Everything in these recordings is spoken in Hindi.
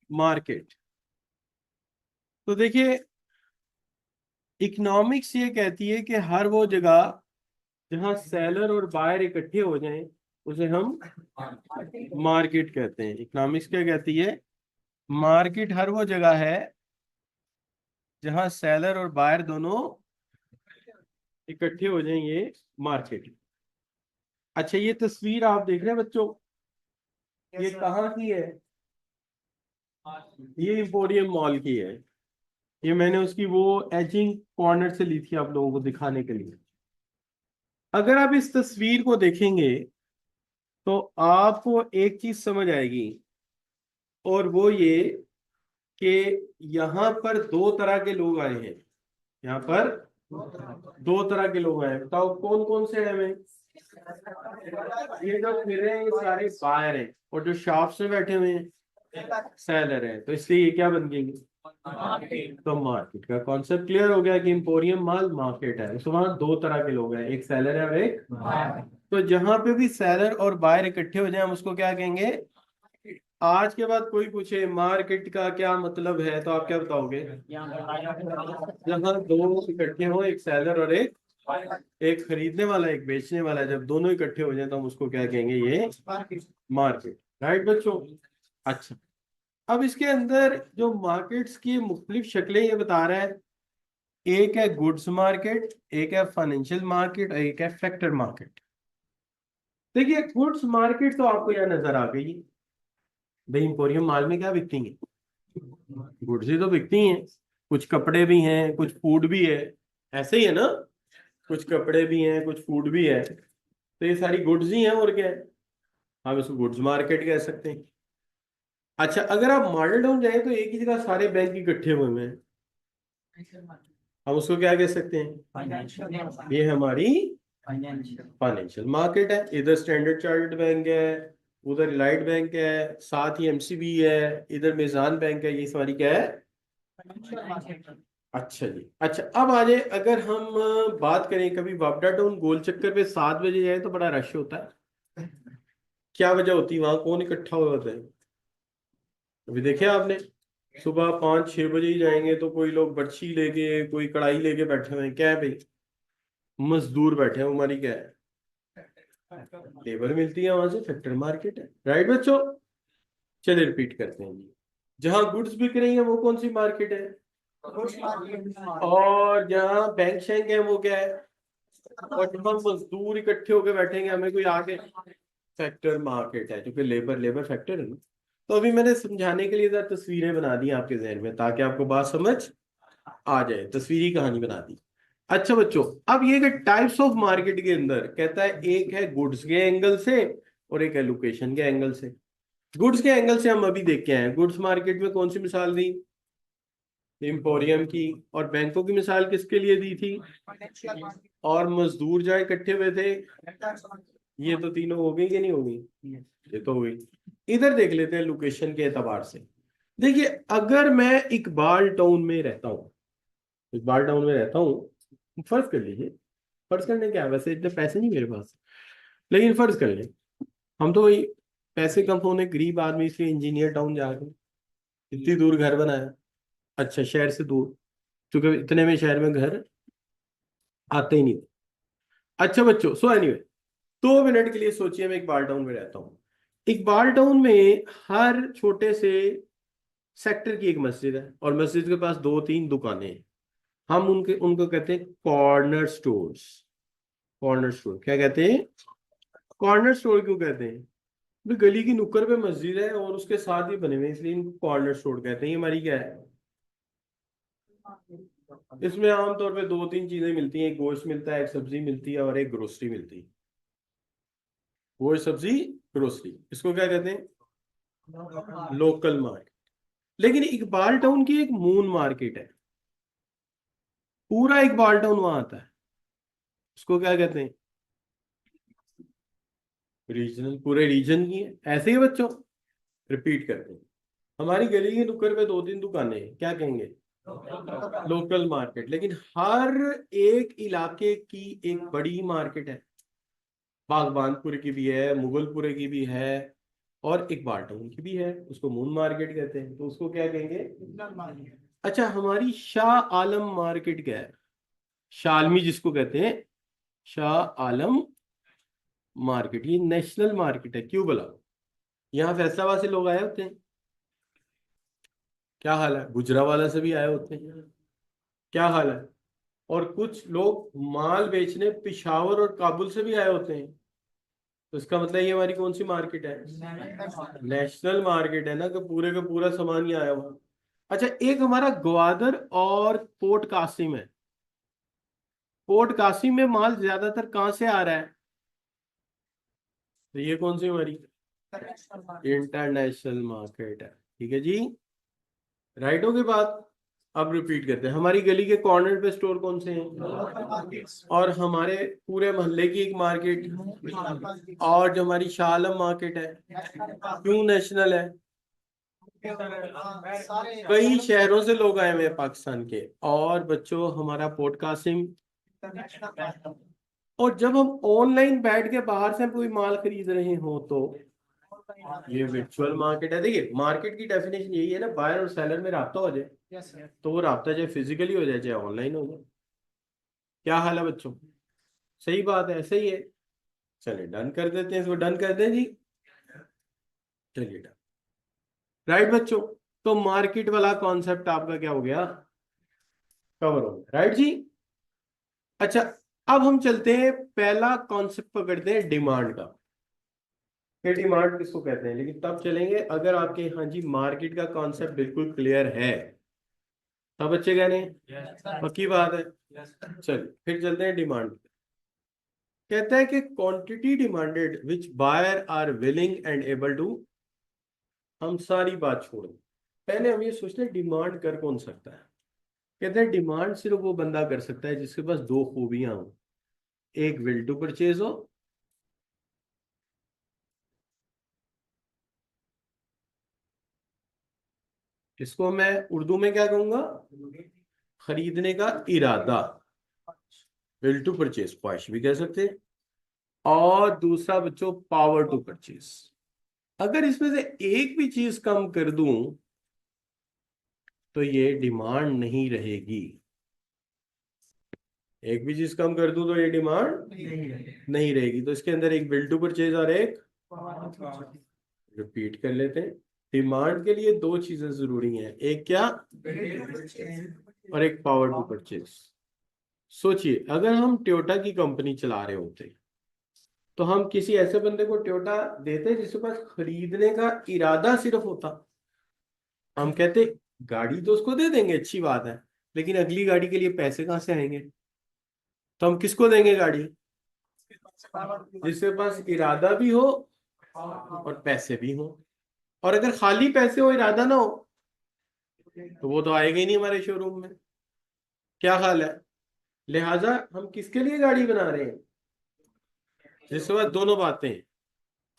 मार्केट। तो देखिए, इकोनॉमिक्स ये कहती है कि हर वो जगह जहां सेलर और बायर इकट्ठे हो जाएं उसे हम मार्केट कहते हैं। इकोनॉमिक्स क्या कहती है? मार्केट हर वो जगह है जहां सेलर और बायर दोनों इकट्ठे हो जाएं, ये मार्केट। अच्छा, ये तस्वीर आप देख रहे हैं बच्चों, ये कहाँ की है? ये एम्पोरियम मॉल की है। ये मैंने उसकी वो एजिंग कॉर्नर से ली थी आप लोगों को दिखाने के लिए। अगर आप इस तस्वीर को देखेंगे तो आपको एक चीज समझ आएगी, और वो ये कि यहाँ पर दो तरह के लोग आए हैं। यहाँ पर दो तरह के लोग आए हैं। बताओ कौन कौन से हैं? हमें ये जो फिर रहे हैं ये सारे बायर हैं, और जो शॉप्स में बैठे हुए हैं सेलर हैं। तो इसलिए ये क्या बन गएंगे? तो मार्केट का कॉन्सेप्ट क्लियर हो गया कि इंपोरियम माल मार्केट है। तो वहां दो तरह के लोग हैं, एक सेलर है और एक बायर। तो जहां पे भी सेलर और बायर इकट्ठे हो जाए हम उसको क्या कहेंगे? आज के बाद कोई पूछे मार्केट का क्या मतलब है तो आप क्या बताओगे? जहां दो इकट्ठे हो, एक सेलर और एक खरीदने वाला एक बेचने वाला, जब दोनों इकट्ठे हो जाए तो हम उसको क्या कहेंगे? ये मार्केट। राइट बच्चों? अच्छा, अब इसके अंदर जो मार्केट्स की मुख्तलिफ शक्लें ये बता रहा है। एक है गुड्स मार्केट, एक है फाइनेंशियल मार्केट और एक है फैक्टर मार्केट। देखिए, गुड्स मार्केट तो आपको यहाँ नजर आ गई। भाई इंपोरियम माल में क्या बिकती है? गुड्स ही तो बिकती हैं। कुछ कपड़े भी हैं, कुछ फूड भी है। ऐसे ही है ना? कुछ कपड़े भी हैं, कुछ फूड भी है। तो ये सारी गुड्स ही हैं, और क्या है? हम इसको गुड्स मार्केट कह सकते हैं। अच्छा, अगर आप मॉडल टाउन जाए तो एक ही जगह सारे बैंक इकट्ठे हुए हैं, हम उसको क्या कह सकते हैं? ये हमारी फाइनेंशियल मार्केट है। इधर स्टैंडर्ड चार्टर्ड बैंक है, उधर इलाइट बैंक है, साथ ही एमसीबी है, इधर मेजान बैंक है। ये सारी क्या है? अच्छा जी। अच्छा, अब आ जाए, अगर हम बात करें, कभी बापडा टाउन गोल चक्कर पे 7 बजे जाए तो बड़ा रश होता है। क्या वजह होती है? वहां कौन इकट्ठा हुआ होता है? अभी देखिए आपने, सुबह 5-6 बजे ही जाएंगे तो कोई लोग बर्छी लेके, कोई कढ़ाई लेके बैठे हुए हैं। क्या है भाई? मजदूर बैठे हैं। हमारी क्या है? लेबर मिलती है वहां से। फैक्टर मार्केट है। राइट बच्चों? चलिए रिपीट करते हैं जी। जहां गुड्स बिक रही है वो कौन सी मार्केट है? और जहाँ बैंक शैंक है वो क्या है? और जब हम मजदूर इकट्ठे होकर बैठेंगे, हमें कोई आगे, फैक्टर मार्केट है, क्योंकि लेबर लेबर फैक्टर है ना। तो अभी मैंने समझाने के लिए जरा तस्वीरें बना दी आपके जहन में, ताकि आपको बात समझ आ जाए। तस्वीरी कहानी बना दी। अच्छा बच्चों, अब ये कि टाइप्स ऑफ मार्केट के अंदर कहता है, एक है गुड्स के एंगल से और एक है लोकेशन के एंगल से। गुड्स के एंगल से हम अभी देख के आए। गुड्स मार्केट में कौन सी मिसाल दी? एम्पोरियम की। और बैंकों की मिसाल किसके लिए दी थी? और मजदूर जहाँ इकट्ठे हुए थे, ये तो तीनों हो गई कि नहीं हो गई? ये तो हो गई। इधर देख लेते हैं लोकेशन के एतबार से। देखिए, अगर मैं इकबाल टाउन में रहता हूँ, इकबाल टाउन में रहता हूँ, फर्ज कर लीजिए, फर्ज करने क्या है, वैसे इतने पैसे नहीं मेरे पास, लेकिन फर्ज कर ले, हम तो वही पैसे कम होने गरीब आदमी, इसलिए इंजीनियर टाउन जाके इतनी दूर घर बनाया। अच्छा, शहर से दूर, क्योंकि इतने में शहर में घर आते ही नहीं थे। अच्छा बच्चों, सो एनीवे, 2 मिनट के लिए सोचिए, मैं इकबाल टाउन में रहता हूँ। इकबाल टाउन में हर छोटे से सेक्टर की एक मस्जिद है, और मस्जिद के पास 2-3 दुकानें हैं। हम उनके उनको कहते हैं कॉर्नर स्टोर्स। कॉर्नर स्टोर क्या कहते हैं? कॉर्नर स्टोर क्यों कहते हैं? तो गली की नुक्कड़ पे मस्जिद है और उसके साथ ही बने हुए हैं, इसलिए इनको कॉर्नर स्टोर कहते हैं। ये हमारी क्या है? इसमें आमतौर पे 2-3 चीजें मिलती हैं। एक गोश्त मिलता है, एक सब्जी मिलती है और एक ग्रोसरी मिलती है। गोश्त, सब्जी, ग्रोसरी, इसको क्या कहते हैं? Local market. लेकिन इकबाल टाउन की एक मून मार्केट है, पूरा इकबाल टाउन वहां आता है। उसको क्या कहते हैं? रीजनल। पूरे रीजन की है। ऐसे ही बच्चों, रिपीट करते हैं। हमारी गली के नुक्कड़ पे 2-3 दुकानें हैं, क्या कहेंगे? Local market. लेकिन हर एक इलाके की एक बड़ी मार्केट है। बागबानपुर की भी है, मुगलपुरे की भी है, और एक बाल्टोन की भी है, उसको मून मार्केट कहते हैं, तो उसको क्या कहेंगे? अच्छा, हमारी शाह आलम मार्केट क्या है? शालमी जिसको कहते हैं, शाह आलम मार्केट, ये नेशनल मार्केट है। क्यों बोला? यहाँ फैसलाबाद से लोग आए होते हैं। क्या हाल है? गुजरावाला से भी आए होते हैं। क्या हाल है? और कुछ लोग माल बेचने पिशावर और काबुल से भी आए होते हैं। तो इसका मतलब ये हमारी कौन सी मार्केट है? नेशनल मार्केट है ना, कि पूरे का पूरा सामान ही आया हुआ। अच्छा, एक हमारा ग्वादर और पोर्ट कासिम है। पोर्ट कासिम में माल ज्यादातर कहाँ से आ रहा है? तो ये कौन सी हमारी इंटरनेशनल मार्केट है। ठीक है जी, राइट हो गई बात। अब रिपीट करते हैं, हमारी गली के कॉर्नर पे स्टोर कौन से हैं? और हमारे पूरे मोहल्ले की एक मार्केट, और जो हमारी शाह आलम मार्केट है, क्यों नेशनल है? कई शहरों से लोग आए हुए हैं पाकिस्तान के। और बच्चों, हमारा पोर्ट कासिम। और जब हम ऑनलाइन बैठ के बाहर से कोई माल खरीद रहे हो तो ये वर्चुअल मार्केट है। देखिए, मार्केट की डेफिनेशन यही है ना, बायर और सेलर में राब्ता हो जाए। तो वो राब्ता चाहे फिजिकली हो जाए चाहे ऑनलाइन हो जाए। क्या हाल है बच्चों? सही बात है, सही है। चलिए डन कर देते हैं इसको, डन कर दें जी। चलिए डन। राइट बच्चों, तो मार्केट वाला कॉन्सेप्ट आपका क्या हो गया? कवर हो गया, राइट जी। अच्छा, अब हम चलते हैं, पहला कॉन्सेप्ट पकड़ते हैं डिमांड का। फिर डिमांड किसको कहते हैं, लेकिन तब चलेंगे अगर आपके, हाँ जी, मार्केट का कॉन्सेप्ट बिल्कुल क्लियर है। तब बच्चे कह रहे हैं पक्की बात है। चलिए फिर चलते हैं डिमांड। कहता है कि quantity demanded which buyer are willing and able to. हम सारी बात छोड़ दें, पहले हम ये सोचते हैं डिमांड कर कौन सकता है। कहते हैं डिमांड सिर्फ वो बंदा कर सकता है जिसके पास दो खूबियां हो। एक विल टू परचेज हो, इसको मैं उर्दू में क्या कहूंगा? खरीदने का इरादा, विल टू परचेज, ख्वाहिश भी कह सकते हैं। और दूसरा बच्चों, पावर टू परचेज। अगर इसमें से एक भी चीज कम कर दूं तो ये डिमांड नहीं रहेगी। एक भी चीज कम कर दूं तो ये डिमांड नहीं रहेगी। तो इसके अंदर एक विल टू परचेज और एक, रिपीट कर लेते हैं, डिमांड के लिए दो चीजें जरूरी हैं, एक क्या और एक पावर टू परचेज। सोचिए, अगर हम टोयोटा की कंपनी चला रहे होते तो हम किसी ऐसे बंदे को टोयोटा देते जिसके पास खरीदने का इरादा सिर्फ होता। हम कहते गाड़ी तो उसको दे देंगे, अच्छी बात है, लेकिन अगली गाड़ी के लिए पैसे कहाँ से आएंगे? तो हम किसको देंगे गाड़ी? जिसके पास इरादा भी हो और पैसे भी हो। और अगर खाली पैसे हो, इरादा ना हो, तो वो तो आएगा ही नहीं हमारे शोरूम में। क्या हाल है? लिहाजा हम किसके लिए गाड़ी बना रहे हैं? जिसके पास दोनों बातें,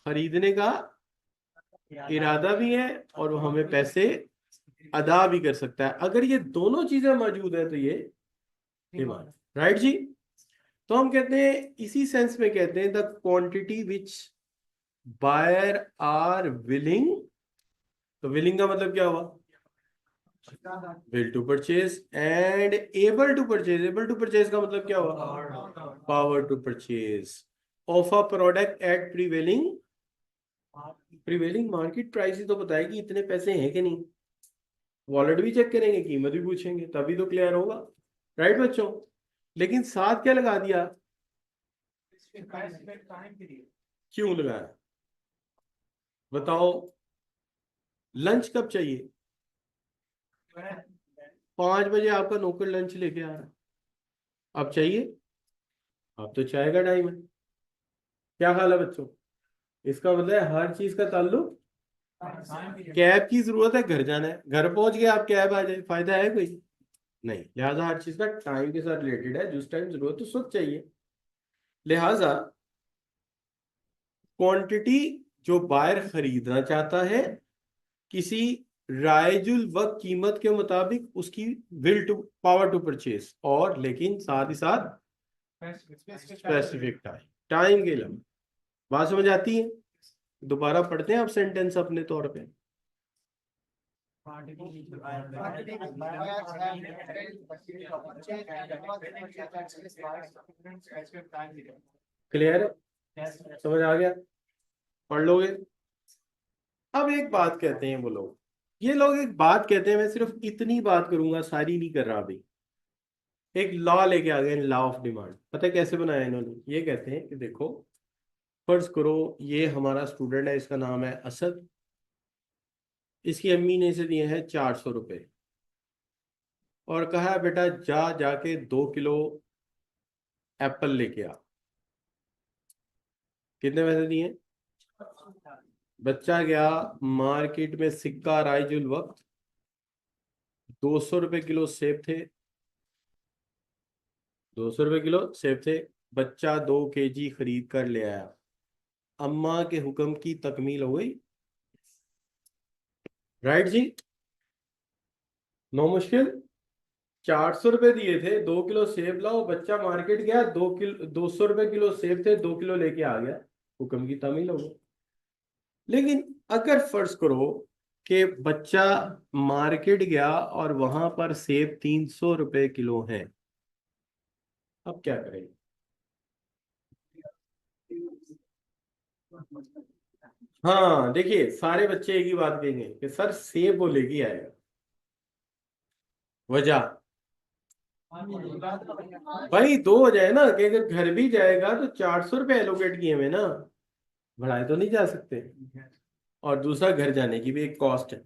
खरीदने का इरादा भी है और वो हमें पैसे अदा भी कर सकता है। अगर ये दोनों चीजें मौजूद है तो ये डिमांड, राइट जी। तो हम कहते हैं, इसी सेंस में कहते हैं, the quantity which buyer are willing. तो विलिंग का मतलब क्या हुआ? Will to purchase. And able to purchase, able to purchase का मतलब क्या हुआ? Power to purchase of a product at prevailing. Prevailing market price ही तो बताएगी इतने पैसे हैं कि नहीं। वॉलेट भी चेक करेंगे, कीमत भी पूछेंगे, तभी तो क्लियर होगा, राइट बच्चों। लेकिन साथ क्या लगा दिया? क्यों लगाया? बताओ। लंच कब चाहिए? 5 बजे आपका नौकर लंच लेके आ रहा है, अब चाहिए? अब तो चाय का टाइम है। क्या हाल है बच्चों? इसका मतलब है हर चीज का ताल्लुक, कैब की जरूरत है, घर जाना है, घर पहुंच गया आप कैब आ जाए, फायदा है कोई? नहीं। लिहाजा हर चीज का टाइम के साथ रिलेटेड है, जिस टाइम जरूरत उस वक्त चाहिए। लिहाजा क्वांटिटी जो बायर खरीदना चाहता है, किसी रायजुल वक्त कीमत के मुताबिक उसकी will to, power to purchase, और लेकिन साथ ही साथ स्पेसिफिक टाइम, टाइम के लिए। बात समझ आती है? दोबारा पढ़ते हैं आप सेंटेंस अपने तौर पे। क्लियर है, समझ आ गया, पढ़ लोगे। अब एक बात कहते हैं वो लोग, ये लोग एक बात कहते हैं, मैं सिर्फ इतनी बात करूंगा, सारी नहीं कर रहा अभी। एक लॉ लेके आ गए, लॉ ऑफ डिमांड। पता है कैसे बनाया इन्होंने? ये कहते हैं कि देखो, फर्ज करो ये हमारा स्टूडेंट है, इसका नाम है असद, इसकी अम्मी ने इसे दिए हैं 400 रुपये, और कहा है बेटा जा जाके 2 किलो एप्पल लेके आ। कितने पैसे दिए? बच्चा गया मार्केट में, सिक्का राइजुल वक्त, 200 रुपये किलो सेब थे, 200 रुपये किलो सेब थे। बच्चा 2 केजी खरीद कर ले आया। अम्मा के हुक्म की तकमील हो गई। राइट जी, नो मुश्किल। 400 रुपये दिए थे, 2 किलो सेब लाओ। बच्चा मार्केट गया, 2 किलो, 200 रुपये किलो सेब थे, 2 किलो लेके आ गया। हुक्म की तमील हो गई। लेकिन अगर फर्ज करो कि बच्चा मार्केट गया और वहां पर सेब 300 रुपये किलो है, अब क्या करेंगे? हाँ देखिए, सारे बच्चे एक ही बात कहेंगे कि सर सेब वो लेके आएगा। वजह भाई दो हो जाए ना, कि अगर घर भी जाएगा तो 400 रुपये एलोकेट किए हुए ना, बढ़ाए तो नहीं जा सकते। और दूसरा, घर जाने की भी एक कॉस्ट है।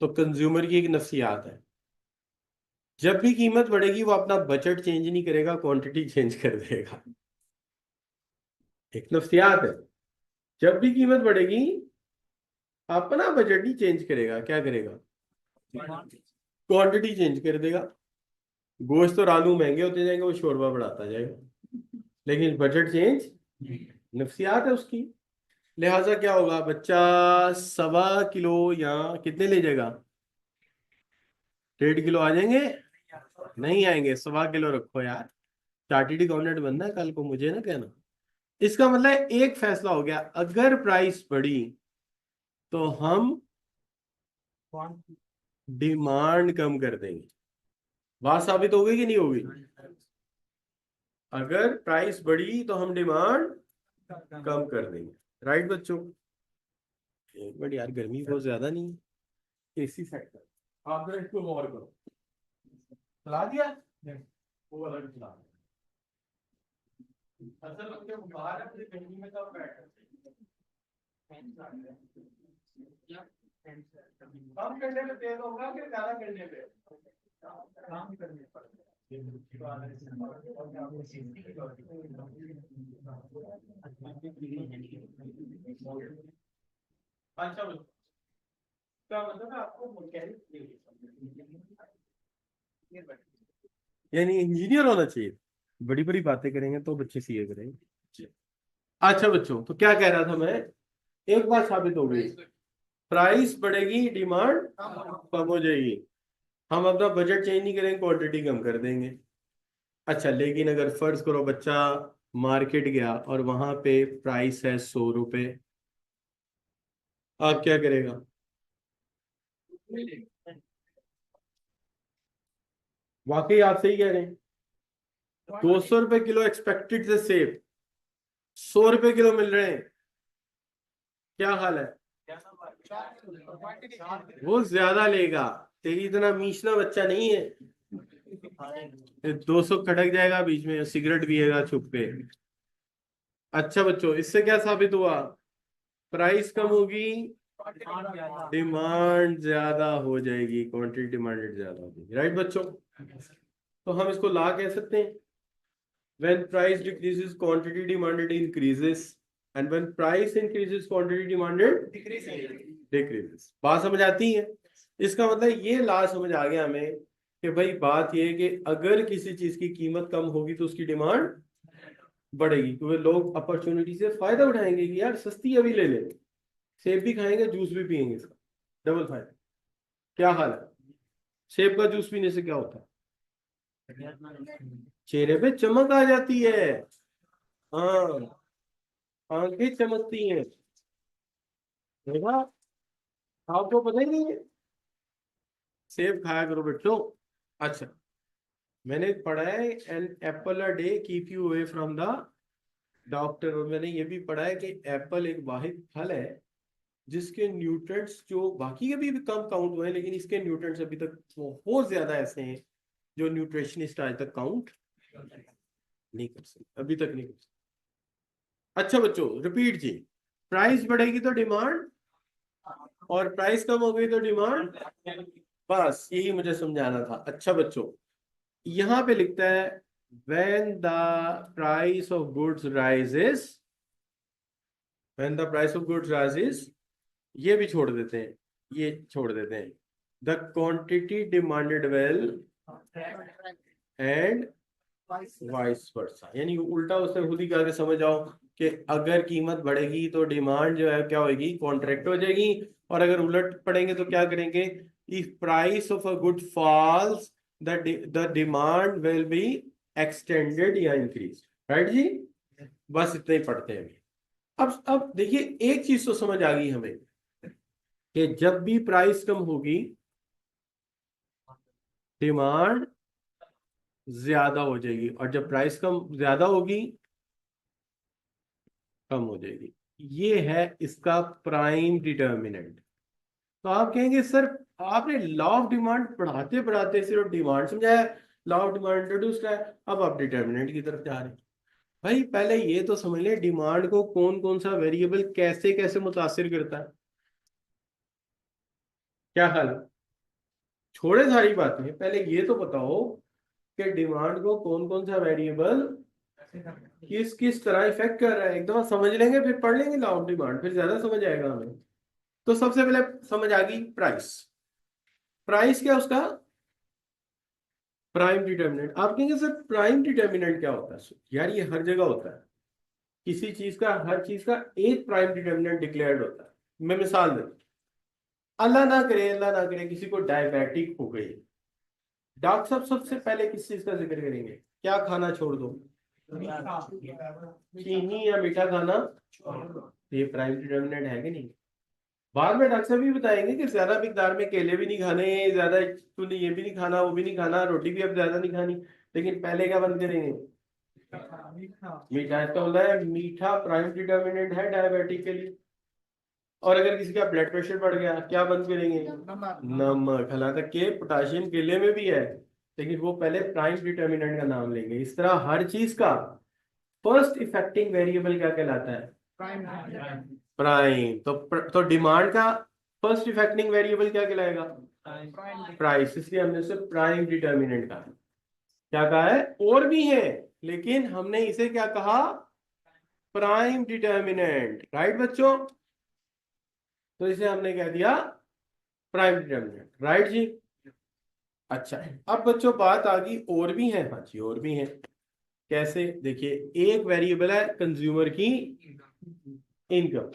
तो कंज्यूमर की एक नफ्सियात है, जब भी कीमत बढ़ेगी वो अपना बजट चेंज नहीं करेगा, क्वांटिटी चेंज कर देगा। एक नफ्सियात है, जब भी कीमत बढ़ेगी अपना बजट ही चेंज करेगा। क्या करेगा? क्वांटिटी चेंज कर देगा। गोश्त और आलू महंगे होते जाएंगे, वो शोरबा बढ़ाता जाएगा, लेकिन बजट चेंज, नफ्सियात है उसकी। लिहाजा क्या होगा, बच्चा 1.25 किलो या कितने ले जाएगा? 1.5 किलो आ जाएंगे? नहीं आएंगे, 1.25 किलो रखो यार। चार्टर्ड अकाउंटेंट बनना है कल को, मुझे ना कहना। इसका मतलब एक फैसला हो गया, अगर प्राइस बढ़ी तो हम डिमांड कम कर देंगे। बात साबित हो गई कि नहीं होगी? अगर प्राइस बढ़ी तो हम डिमांड कम कर देंगे। राइट बच्चों? एक मिनट यार, गर्मी बहुत ज्यादा नहीं है, एसी सेट कर। आप जरा इसको और करो, चला दिया? वो वाला भी चला। असल में जब बाहर है, मुझे गर्मी में तब बैठ कम करने पे तेज होगा कि ज्यादा करने पे? काम करने पर। अच्छा, क्या मतलब है आपको मैकेनिक यानी इंजीनियर होना चाहिए? बड़ी बड़ी बातें करेंगे तो बच्चे सीए करेंगे। अच्छा बच्चों, तो क्या कह रहा था मैं, एक बात साबित हो गई, प्राइस बढ़ेगी डिमांड कम हो जाएगी। हम अपना बजट चेंज नहीं करेंगे, क्वांटिटी कम कर देंगे। अच्छा, लेकिन अगर फर्ज करो बच्चा मार्केट गया और वहां पे प्राइस है 100 रुपये, आप क्या करेगा? वाकई आप सही कह रहे हैं। 200 रुपये किलो एक्सपेक्टेड से सेब 100 रुपये किलो मिल रहे हैं, क्या हाल है? वो ज्यादा लेगा, तेरी इतना मीचना बच्चा नहीं है। 200 खटक जाएगा बीच में, सिगरेट पिएगा छुप पे। अच्छा बच्चों, इससे क्या साबित हुआ? प्राइस कम होगी, डिमांड ज्यादा हो जाएगी, क्वांटिटी डिमांडेड ज्यादा हो जाएगी। राइट बच्चों? तो हम इसको ला कह सकते हैं, when price decreases quantity demanded increases, and when price increases quantity demanded decreases। बात समझ आती है? इसका मतलब ये ला समझ आ गया हमें कि भाई बात ये है कि अगर किसी चीज की कीमत कम होगी तो उसकी डिमांड बढ़ेगी, क्योंकि लोग अपॉर्चुनिटी से फायदा उठाएंगे कि यार सस्ती अभी ले ले, सेब भी खाएंगे जूस भी पियेंगे, इसका डबल फायदा। क्या हाल है? सेब का जूस पीने से क्या होता है? चेहरे पे चमक आ जाती है। हाँ, आंखें चमकती हैं। देखा, आपको पता ही नहीं है। सेब खाया करो बच्चों। अच्छा, मैंने पढ़ा है an apple a day keep you away from the doctor, और मैंने ये भी पढ़ा है कि एप्पल एक वाहिद फल है जिसके न्यूट्रिएंट्स जो बाकी के भी कम काउंट हुए हैं, लेकिन इसके न्यूट्रिएंट्स अभी तक बहुत ज्यादा ऐसे हैं जो न्यूट्रिशनिस्ट आज तक काउंट नहीं कर सकते, अभी तक नहीं कर सकते। अच्छा बच्चों, रिपीट जी। प्राइस बढ़ेगी तो डिमांड, और प्राइस कम हो गई तो डिमांड। बस यही मुझे समझाना था। अच्छा बच्चों, यहां पे लिखता है when the price of goods rises, when the price of goods rises, ये भी छोड़ देते हैं, ये छोड़ देते हैं, the quantity demanded well and vice versa, यानी उल्टा उसने खुद ही कहा कि समझ आओ कि अगर कीमत बढ़ेगी तो डिमांड जो है क्या होगी, कॉन्ट्रैक्ट हो जाएगी, और अगर उलट पड़ेंगे तो क्या करेंगे, if price of a good falls the demand will be extended या इंक्रीज। राइट जी, बस इतना ही पढ़ते हैं। अब देखिए, एक चीज तो समझ आ गई हमें कि जब भी प्राइस कम होगी डिमांड ज्यादा हो जाएगी, और जब प्राइस कम ज्यादा होगी कम हो जाएगी। ये है इसका प्राइम डिटर्मिनेंट। तो आप कहेंगे सर आपने लॉ ऑफ डिमांड पढ़ाते पढ़ाते सिर्फ डिमांड समझाया, लॉ ऑफ डिमांड इंट्रोड्यूस किया, अब आप डिटर्मिनेंट की तरफ जा रहे हैं। भाई पहले ये तो समझ लें डिमांड को कौन कौन सा वेरिएबल कैसे कैसे मुतासिर करता है। क्या ख्याल है? छोड़े सारी बातें, पहले ये तो बताओ कि डिमांड को कौन कौन सा वेरिएबल किस किस तरह इफेक्ट कर रहा है। एकदम समझ लेंगे फिर पढ़ लेंगे लॉ ऑफ डिमांड, फिर ज्यादा समझ आएगा हमें। तो सबसे पहले समझ आ गई प्राइस। प्राइस क्या उसका, प्राइम डिटर्मिनेंट। आप कहेंगे सर प्राइम डिटर्मिनेंट क्या होता है? यार ये हर जगह होता है, किसी चीज का, हर चीज का एक प्राइम डिटर्मिनेंट डिक्लेयर्ड होता है। मैं मिसाल दूं, अल्लाह ना करे, अल्लाह ना करे किसी को डायबिटिक हो गई, डॉक्टर साहब सबसे पहले किस चीज का जिक्र करेंगे, क्या खाना छोड़ दो, चीनी या मीठा खाना। ये प्राइम डिटर्मिनेंट है कि नहीं? बाद में डॉक्टर साहब भी बताएंगे कि ज्यादा मिकदार में केले भी नहीं खाने, ज्यादा तूने ये भी नहीं खाना, वो भी नहीं खाना, रोटी भी अब ज्यादा नहीं खानी, लेकिन पहले क्या बंद करेंगे, मीठा। इसका मतलब है मीठा प्राइम डिटर्मिनेंट है डायबिटिक के लिए। और अगर किसी का ब्लड प्रेशर बढ़ गया क्या बंद करेंगे, नमक। हालांकि के पोटाशियम केले में भी है, लेकिन वो पहले प्राइम डिटर्मिनेंट का नाम लेंगे। इस तरह हर चीज का फर्स्ट इफेक्टिंग वेरिएबल क्या कहलाता है, प्राइम। तो डिमांड का फर्स्ट इफेक्टिंग वेरिएबल क्या कहलाएगा, प्राइस। इसलिए हमने उसे प्राइम डिटर्मिनेंट कहा। क्या कहा है, और भी है लेकिन हमने इसे क्या कहा, प्राइम डिटर्मिनेंट। राइट बच्चों, तो इसे हमने कह दिया प्राइम डिटर्मिनेंट। राइट जी। अच्छा, अब बच्चों बात आ गई और भी है। हाँ जी, और भी है। कैसे, देखिए एक वेरिएबल है कंज्यूमर की इनकम।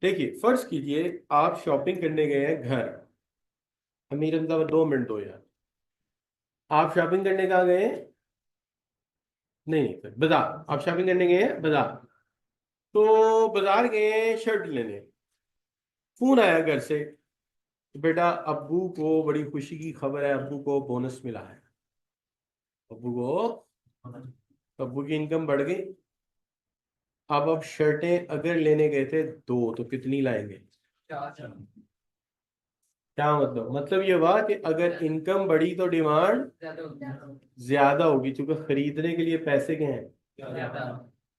देखिए फर्ज कीजिए आप शॉपिंग करने गए हैं घर, अमीर अहमदाबाद 2 मिनट दो यार। आप शॉपिंग करने कहाँ गए हैं? नहीं नहीं सर, बाजार। आप शॉपिंग करने गए हैं बाजार, तो बाजार गए हैं शर्ट लेने। फोन आया घर से, बेटा अब्बू को बड़ी खुशी की खबर है, अब्बू को बोनस मिला है। अब्बू को, अब्बू की इनकम बढ़ गई। अब शर्टें अगर लेने गए थे दो, तो कितनी लाएंगे? क्या मतलब ये हुआ कि अगर इनकम बढ़ी तो डिमांड ज्यादा होगी, क्योंकि खरीदने के लिए पैसे के हैं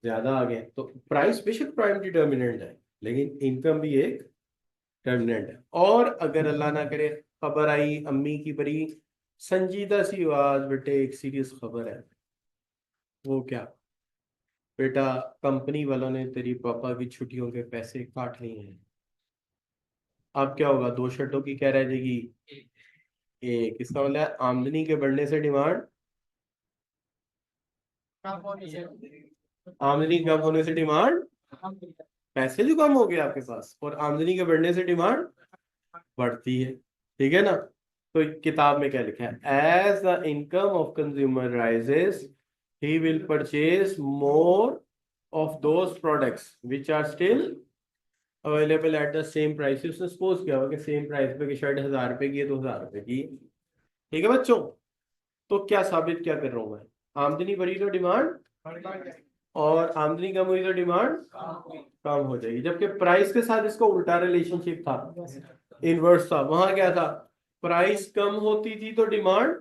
ज्यादा आ गए। तो प्राइस बेशक प्राइम डिटर्मिनेंट है, लेकिन इनकम भी एक डिटर्मिनेंट है। और अगर अल्लाह ना करे खबर आई अम्मी की बड़ी संजीदा सी आवाज, बेटे एक सीरियस खबर है, वो क्या, बेटा कंपनी वालों ने तेरी पापा की छुट्टियों के पैसे काट लिए हैं। अब क्या होगा, दो शर्टों की क्या रह जाएगी, एक। इसका मतलब है आमदनी के बढ़ने से डिमांड, आमदनी कम होने से डिमांड, पैसे जो कम हो गए आपके पास, और आमदनी के बढ़ने से डिमांड बढ़ती है। ठीक है ना? तो किताब में क्या लिखा है, as the income of consumer rises he will purchase more of those products which are still available at the same price. उसने सपोज किया हुआ कि सेम प्राइस पे कि शर्ट 1000 रुपए की है तो 1000 रुपए की, ठीक है बच्चों। तो क्या साबित क्या कर रहा हूं मैं, आमदनी बढ़ी तो डिमांड, और आमदनी कम हुई तो डिमांड कम हो जाएगी। जबकि प्राइस के साथ इसका उल्टा रिलेशनशिप था, इनवर्स था। वहां क्या था, प्राइस कम होती थी तो डिमांड,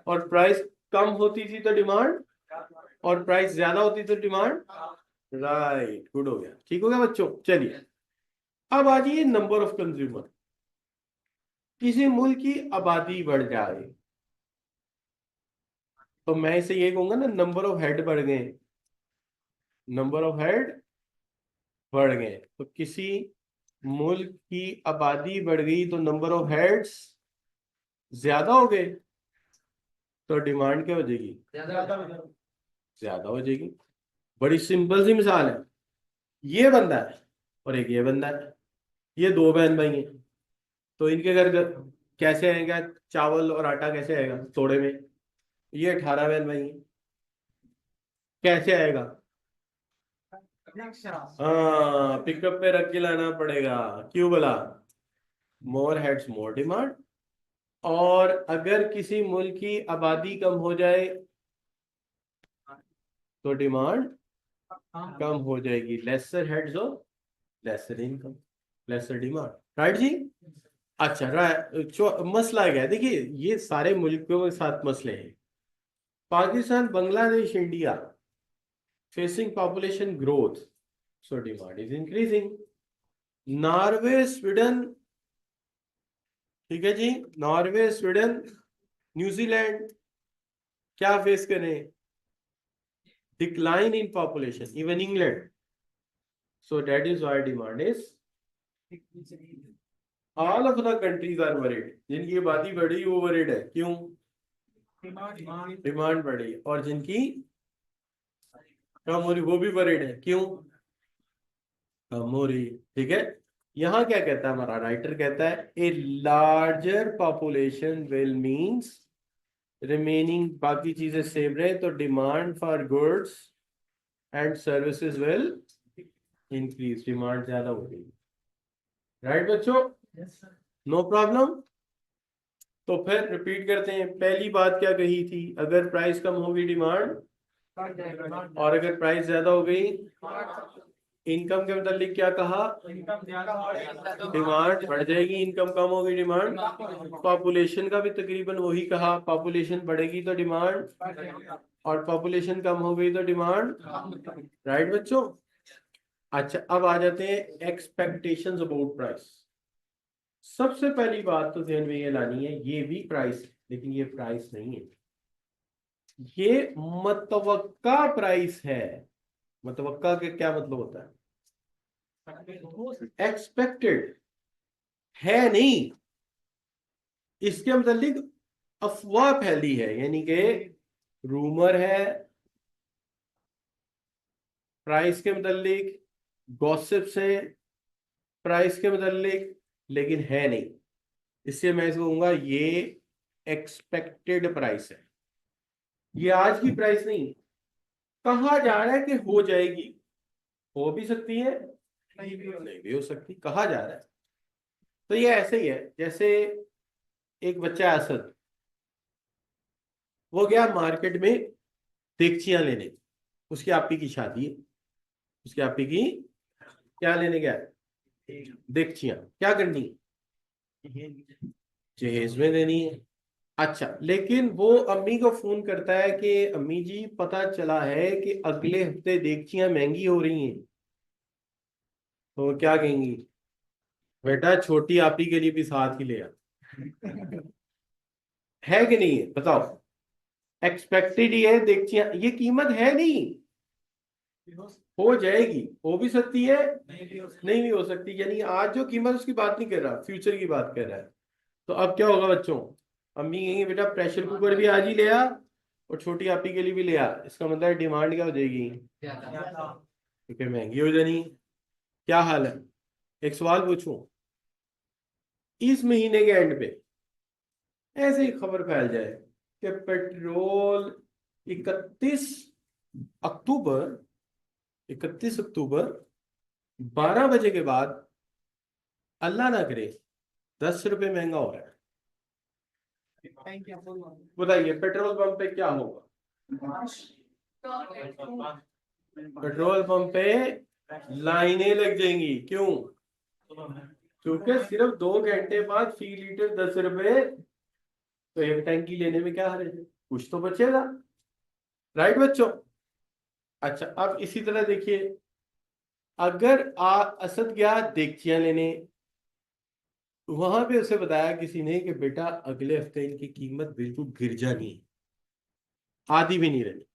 और प्राइस कम होती थी तो डिमांड, और प्राइस ज्यादा होती तो डिमांड। राइट, गुड हो गया, ठीक हो गया बच्चों। चलिए अब आ जाइए नंबर ऑफ कंज्यूमर। किसी मुल्क की आबादी बढ़ जाए तो मैं इसे ये कहूंगा ना, नंबर ऑफ हेड बढ़ गए, नंबर ऑफ हेड बढ़ गए। तो किसी मुल्क की आबादी बढ़ गई तो नंबर ऑफ हेड्स ज्यादा हो गए, तो डिमांड क्या हो जाएगी, ज्यादा हो जाएगी। बड़ी सिंपल सी मिसाल है, ये बंदा है और एक ये बंदा है, ये दो बहन भाई हैं, तो इनके घर कैसे आएगा चावल और आटा, कैसे आएगा तोड़े में। ये 18 बहन भाई हैं, कैसे आएगा, हाँ पिकअप पे रख के लाना पड़ेगा। क्यों बोला, मोर हेड्स मोर डिमांड। और अगर किसी मुल्क की आबादी कम हो जाए तो डिमांड कम हो जाएगी, लेसर हेड्स हो lesser income, lesser demand. Right जी। अच्छा मसला क्या है, देखिए ये सारे मुल्कों के साथ मसले हैं। Pakistan, Bangladesh, India facing population growth, so demand is increasing. Norway, Sweden, ठीक है जी, नॉर्वे, स्वीडन, न्यूजीलैंड क्या फेस करें, decline in population, even England. So that is why demand is, all of the countries are worried, जिनकी आबादी बढ़ी वो वरीड है। क्यों, डिमांड बढ़ी। और जिनकी कम हो रही वो भी वरीड है। क्यों, कम हो रही। ठीक है, यहां क्या कहता है हमारा राइटर, कहता है a larger population will means remaining, बाकी चीजें सेम रहे तो demand for goods and services will increase, demand ज्यादा हो गई। राइट बच्चों, नो प्रॉब्लम। तो फिर रिपीट करते हैं, पहली बात क्या कही थी, अगर प्राइस कम होगी डिमांड, और अगर प्राइस ज्यादा हो गई, इनकम के मतलब क्या कहा, डिमांड बढ़ जाएगी, इनकम कम होगी डिमांड। पॉपुलेशन का भी तकरीबन वही कहा, पॉपुलेशन बढ़ेगी तो डिमांड, और पॉपुलेशन कम हो गई तो डिमांड। राइट बच्चों। अच्छा अब आ जाते हैं एक्सपेक्टेशंस अबाउट प्राइस। सबसे पहली बात तो ध्यान में ये लानी है, ये भी प्राइस है लेकिन ये प्राइस नहीं है, ये मतवक्का प्राइस है। मतवक्का के क्या मतलब होता है, एक्सपेक्टेड है नहीं, इसके मतलब अफवाह फैली है, यानी कि रूमर है प्राइस के मतलब, गॉसिप्स है प्राइस के मतलब, लेकिन है नहीं। इससे मैं इसको कहूंगा ये एक्सपेक्टेड प्राइस है, ये आज की प्राइस नहीं। कहा जा रहा है कि हो जाएगी, हो भी सकती है नहीं भी हो सकती, कहा जा रहा है। तो ये ऐसे ही है जैसे एक बच्चा असद, वो गया मार्केट में देगचियां लेने, उसकी आपी की शादी है, उसकी आपी की क्या लेने गया, देगचियां क्या करनी, जहेज में देनी है। अच्छा लेकिन वो अम्मी को फोन करता है कि अम्मी जी पता चला है कि अगले हफ्ते देगचियां महंगी हो रही हैं। तो वो क्या कहेंगी, बेटा छोटी आपी के लिए भी साथ ही ले आ। है कि नहीं है बताओ, एक्सपेक्टेड ही है देगचियां, ये कीमत है नहीं, हो जाएगी, हो भी सकती है नहीं भी हो सकती, यानी आज जो कीमत उसकी बात नहीं कर रहा, फ्यूचर की बात कर रहा है। तो अब क्या होगा बच्चों, अम्मी कहेंगे बेटा प्रेशर कुकर भी आज ही ले आ, और छोटी आपी के लिए भी ले आ। इसका मतलब डिमांड क्या हो जाएगी, क्योंकि महंगी हो जानी। क्या हाल है, एक सवाल पूछूं, इस महीने के एंड पे ऐसे ही खबर फैल जाए कि पेट्रोल 31 अक्टूबर 31 अक्टूबर 12 बजे के बाद अल्लाह ना करे 10 रुपए महंगा हो रहा है, बताइए पेट्रोल पंप पे क्या होगा? पेट्रोल पंप पे लाइनें लग जाएंगी। क्यों? क्योंकि सिर्फ 2 घंटे बाद फी लीटर 10 रुपए, तो एक टैंकी लेने में क्या हर्ज है, कुछ तो बचेगा। राइट बच्चों? अच्छा, अब इसी तरह देखिए, अगर असद गया देगचियां लेने, वहां पे उसे बताया किसी ने कि बेटा अगले हफ्ते इनकी कीमत बिल्कुल गिर जानी है, आधी भी नहीं रहनी।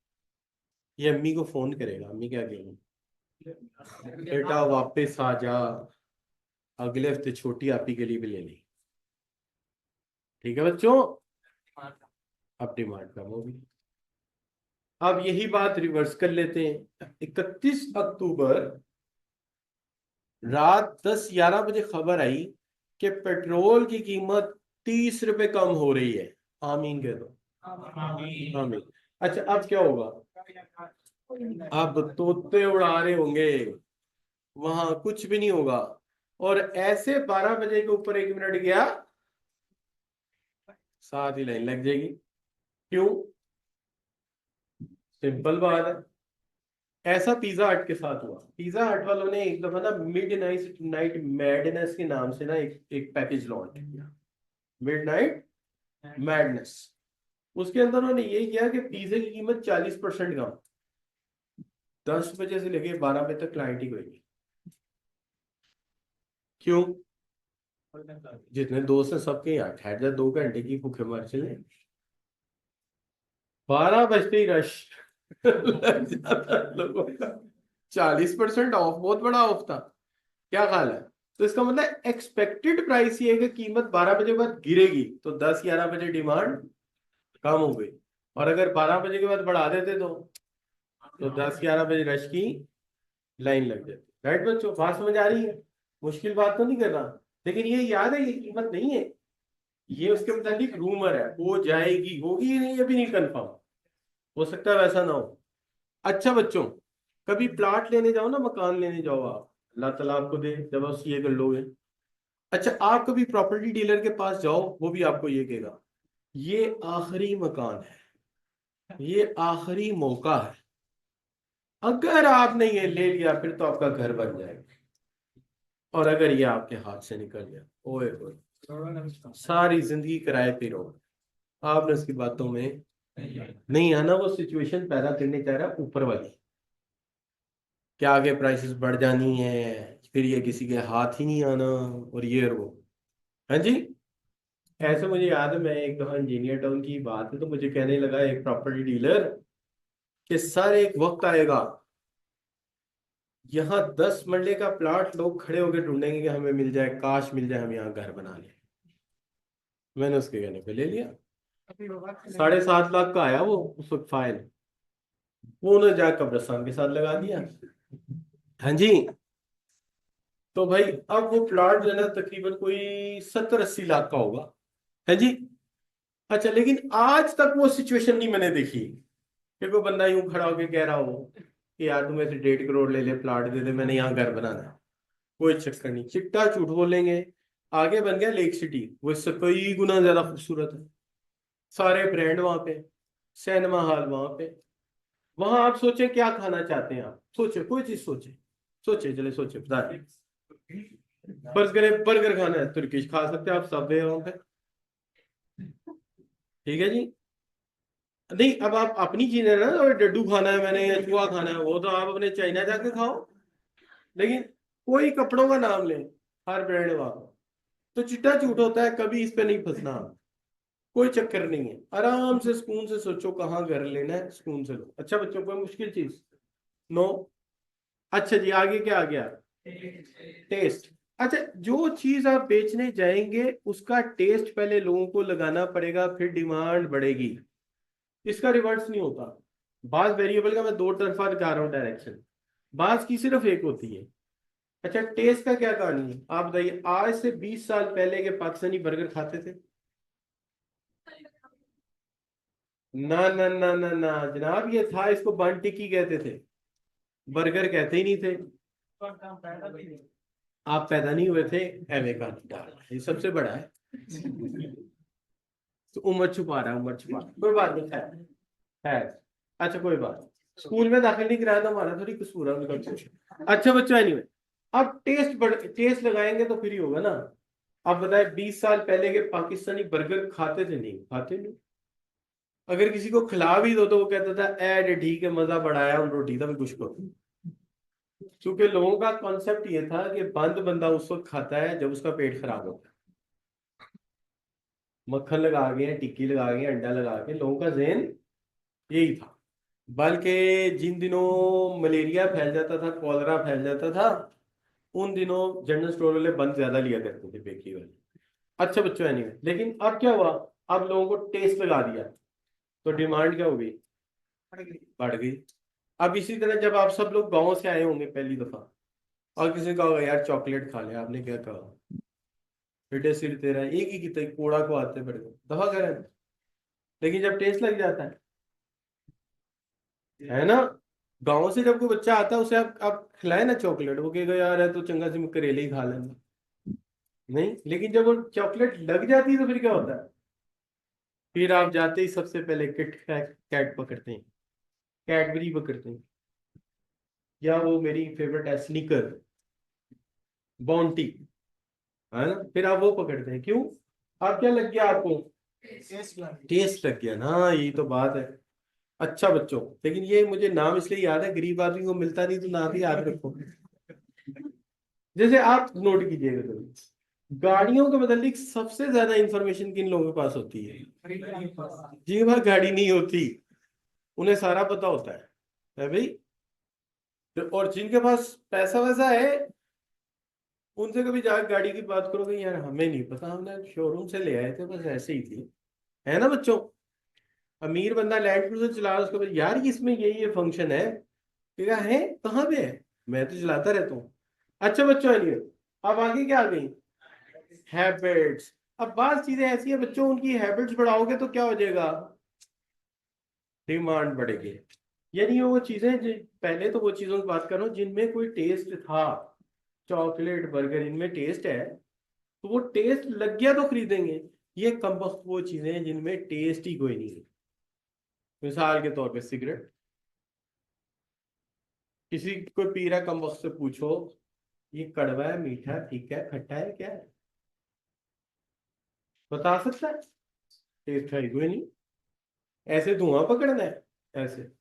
ये अम्मी को फोन करेगा, अम्मी क्या कहेंगी, बेटा वापस आ जा, अगले हफ्ते छोटी आपी के लिए भी ले ली। ठीक है बच्चों? अब डिमांड कम होगी। अब यही बात रिवर्स कर लेते हैं। 31 अक्टूबर रात 10-11 बजे खबर आई कि पेट्रोल की कीमत 30 रुपए कम हो रही है। आमीन कह दो। आमीन। अच्छा, अब क्या होगा? अब तोते उड़ा रहे होंगे, वहां कुछ भी नहीं होगा। और ऐसे 12 बजे के ऊपर 1 मिनट गया, साथ ही लाइन लग जाएगी। क्यों? सिंपल बात है। ऐसा पिज्जा हट के साथ हुआ। पिज्जा हट वालों ने एक दफा ना मिड नाइट नाइट मैडनेस के नाम से ना एक पैकेज लॉन्च किया, मिड नाइट मैडनेस। उसके अंदर उन्होंने ये किया कि पिज्जे की कीमत 40% कम, 10 बजे से लेके 12 बजे तक क्लाइंट ही कोई नहीं। क्यों? जितने दोस्त हैं सबके यहाँ ठहर जा, 2 घंटे की भूखे मर चले, 12 बजते ही रश लग जाता है लोगों का। 40% ऑफ, बहुत बड़ा ऑफ था। क्या ख्याल है? तो इसका मतलब एक्सपेक्टेड प्राइस ये है कि कीमत 12 बजे बाद गिरेगी, तो 10-11 बजे डिमांड कम हो गई। और अगर 12 बजे के बाद बढ़ा देते तो 10-11 बजे रश की लाइन लग जाती। राइट बच्चों? बात समझ आ रही है? मुश्किल बात तो नहीं कर रहा, लेकिन ये याद है ये कीमत नहीं है, ये उसके मुताबिक रूमर है, हो जाएगी, होगी नहीं अभी नहीं कंफर्म, हो सकता है वैसा ना हो। अच्छा बच्चों, कभी प्लाट लेने जाओ ना, मकान लेने जाओ आप, अल्लाह ताला आपको दे, जब आप ये कर लोगे। अच्छा, आप कभी प्रॉपर्टी डीलर के पास जाओ, वो भी आपको ये कहेगा ये आखिरी मकान है, ये आखिरी मौका है, अगर आपने ये ले लिया फिर तो आपका घर बन जाएगा, और अगर ये आपके हाथ से निकल गया, ओए ओए, सारी जिंदगी किराए पे रहो। आपने उसकी बातों में नहीं आना, वो सिचुएशन पैदा करने चाह रहा है ऊपर वाली, क्या आगे प्राइसेस बढ़ जानी है, फिर ये किसी के हाथ ही नहीं आना, और ये और वो। हाँ जी। ऐसे मुझे याद है, मैं एक दफा इंजीनियर टाउन की बात है, तो मुझे कहने लगा एक प्रॉपर्टी डीलर कि सर एक वक्त आएगा, यहाँ 10 मरले का प्लाट लोग खड़े होकर ढूंढेंगे कि हमें मिल जाए, काश मिल जाए, हम यहाँ घर बना लें। मैंने उसके कहने पे ले लिया। 7.5 लाख का आया वो उस वक्त फाइल, वो उन्होंने जाकर कब्रिस्तान के साथ लगा दिया। हाँ जी। तो भाई अब वो प्लाट जो है ना तकरीबन कोई 70-80 लाख का होगा। है जी। अच्छा, लेकिन आज तक वो सिचुएशन नहीं मैंने देखी कि कोई बंदा यूं खड़ा होकर कह रहा हो कि यार तुम ऐसे 1.5 करोड़ ले ले, प्लाट दे दे, मैंने यहाँ घर बनाना है। कोई चक्कर नहीं, चिट्टा झूठ बोलेंगे। आगे बन गया लेक सिटी, वो इससे कई गुना ज्यादा खूबसूरत है, सारे ब्रांड वहां पे, सिनेमा हॉल वहां पे। वहां आप सोचे क्या खाना चाहते हैं, आप सोचे कोई चीज सोचे, सोचे चले सोचे बता दें। बर्गर, बर्गर खाना है, तुर्किश खा सकते हैं आप, सब वहां पे। ठीक है जी। नहीं, अब आप अपनी चीजें ना, और डड्डू खाना है मैंने या चूहा खाना है, वो तो आप अपने चाइना जाके खाओ। लेकिन कोई कपड़ों का नाम ले, हर ब्रांड वाला, तो चिट्टा झूठ होता है, कभी इस पे नहीं फंसना। कोई चक्कर नहीं है, आराम से सुकून से सोचो कहाँ घर लेना है, सुकून से लो। अच्छा बच्चों, कोई मुश्किल चीज? नो। अच्छा जी, आगे क्या आ गया? टेस्ट। अच्छा, जो चीज आप बेचने जाएंगे उसका टेस्ट पहले लोगों को लगाना पड़ेगा, फिर डिमांड बढ़ेगी। इसका रिवर्स नहीं होता। बास वेरिएबल का मैं दो तरफा दिखा रहा हूँ डायरेक्शन, बास की सिर्फ एक होती है। अच्छा, टेस्ट का क्या कहानी है आप बताइए? आज से 20 साल पहले के पाकिस्तानी बर्गर खाते थे? ना ना ना ना ना जनाब, ये था, इसको बन टिक्की कहते थे, बर्गर कहते ही नहीं थे। आप पैदा नहीं हुए थे, एमए का डाल, ये सबसे बड़ा है। तो उम्र छुपा रहा है, उम्र छुपा रहा है। कोई बात नहीं है। अच्छा कोई बात नहीं। स्कूल में दाखिल नहीं कराया तो हमारा थोड़ी कसूर है उनका। अच्छा बच्चों एनीवे, अब टेस्ट लगाएंगे तो फिर ही होगा ना। अब बताए 20 साल पहले के पाकिस्तानी बर्गर खाते थे? नहीं खाते नहीं। अगर किसी को खिला भी दो तो वो कहता था ऐड ठीक है, मजा बढ़ाया हम रोटी था भी कुछ करो। क्योंकि लोगों का कॉन्सेप्ट ये था कि बंद बंदा उस वक्त खाता है जब उसका पेट खराब होता है। मक्खन लगा के, टिक्की लगा के, अंडा लगा के, लोगों का ज़हन यही था। बल्कि जिन दिनों मलेरिया फैल जाता था, कॉलरा फैल जाता था, उन दिनों जनरल स्टोर वाले बंद ज्यादा लिया करते थे, बेकरी वाले। अच्छा बच्चों एनीवे, लेकिन अब क्या हुआ? अब लोगों को टेस्ट लगा दिया तो डिमांड क्या हो गई? बढ़ गई। अब इसी तरह जब आप सब लोग गाँव से आए होंगे पहली दफा, और किसी ने कहा यार चॉकलेट खा ले, आपने क्या कहा? बेटे सिर तेरा है, एक ही कितना कोड़ा को आते पड़े दफा करें। लेकिन जब टेस्ट लग जाता है ना, गाँव से जब कोई बच्चा आता है उसे आप खिलाए ना चॉकलेट, वो कहेगा यार है तो चंगा से मैं करेले ही खा लेंगे। नहीं, लेकिन जब वो चॉकलेट लग जाती है तो फिर क्या होता है? फिर आप जाते ही सबसे पहले किट कैट पकड़ते हैं, कैडबरी पकड़ते हैं, या वो मेरी फेवरेट है स्निकर, बाउंटी, है ना, फिर आप वो पकड़ते हैं। क्यों? आप क्या लग गया आपको? टेस्ट लग गया ना, यही तो बात है। अच्छा बच्चों, लेकिन ये मुझे नाम इसलिए याद है, गरीब आदमी को मिलता नहीं तो नाम ही याद रखो। जैसे आप नोट कीजिएगा कभी, गाड़ियों के मतलब सबसे ज्यादा इंफॉर्मेशन किन लोगों के पास होती है? जिनके पास गाड़ी नहीं होती, उन्हें सारा पता होता है भाई। और जिनके पास पैसा वैसा है, उनसे कभी जाकर गाड़ी की बात करोगे, यार हमें नहीं पता, हमने शोरूम से ले आए थे, बस ऐसे ही थी। है ना बच्चों? अमीर बंदा लैंड क्रूजर चला रहा है, उसको यार इसमें ये फंक्शन है, क्या है, कहाँ पे है, मैं तो चलाता रहता हूँ। अच्छा बच्चों आइए, अब आगे क्या आ गई? हैबिट्स। अब बात चीजें ऐसी है बच्चों, उनकी हैबिट्स बढ़ाओगे तो क्या हो जाएगा? डिमांड बढ़ेगी। यानी वो चीजें पहले तो वो चीजों की बात कर रहा हूँ जिनमें कोई टेस्ट था। चॉकलेट बर्गर इनमें टेस्ट है, तो वो टेस्ट लग गया तो खरीदेंगे। ये कम वक्त वो चीजें हैं जिनमें टेस्ट ही कोई नहीं है। मिसाल के तौर पे सिगरेट, किसी कोई पी रहा कम वक्त से पूछो ये कड़वा है, मीठा है, फीका है, खट्टा है, क्या है? बता सकता है? टेस्ट है ही कोई नहीं। ऐसे धुआं पकड़ना है, ऐसे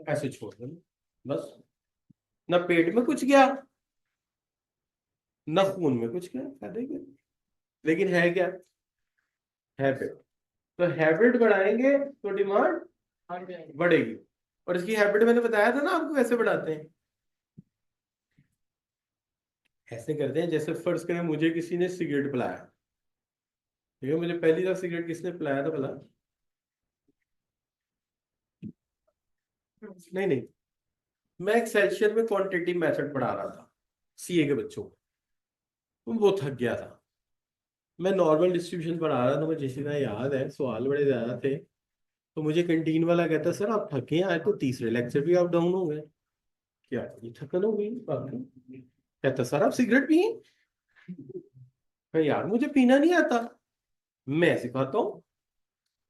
ऐसे छोड़ देना बस। ना पेट में कुछ गया, ना खून में कुछ गया, फायदा क्या? लेकिन है क्या? हैबिट। तो हैबिट बढ़ाएंगे तो डिमांड बढ़ेगी। और इसकी हैबिट मैंने बताया था ना आपको कैसे बढ़ाते हैं। ऐसे करते हैं जैसे फर्ज करें मुझे किसी ने सिगरेट पिलाया, ठीक है, मुझे पहली बार सिगरेट किसने पिलाया था भला? नहीं नहीं, मैं एक सेल्सियस में क्वांटिटी मेथड पढ़ा रहा था सीए के बच्चों को, तो वो थक गया था। मैं नॉर्मल डिस्ट्रीब्यूशन पढ़ा रहा था, मुझे जिस तरह याद है सवाल बड़े ज्यादा थे। तो मुझे कैंटीन वाला कहता सर आप थके हैं, आज तो तीसरे लेक्चर भी आप डाउन हो गए। क्या ये थकन हो गई बाकी? कहता सर आप सिगरेट पिए? यार मुझे पीना नहीं आता, मैं सिखाता हूँ।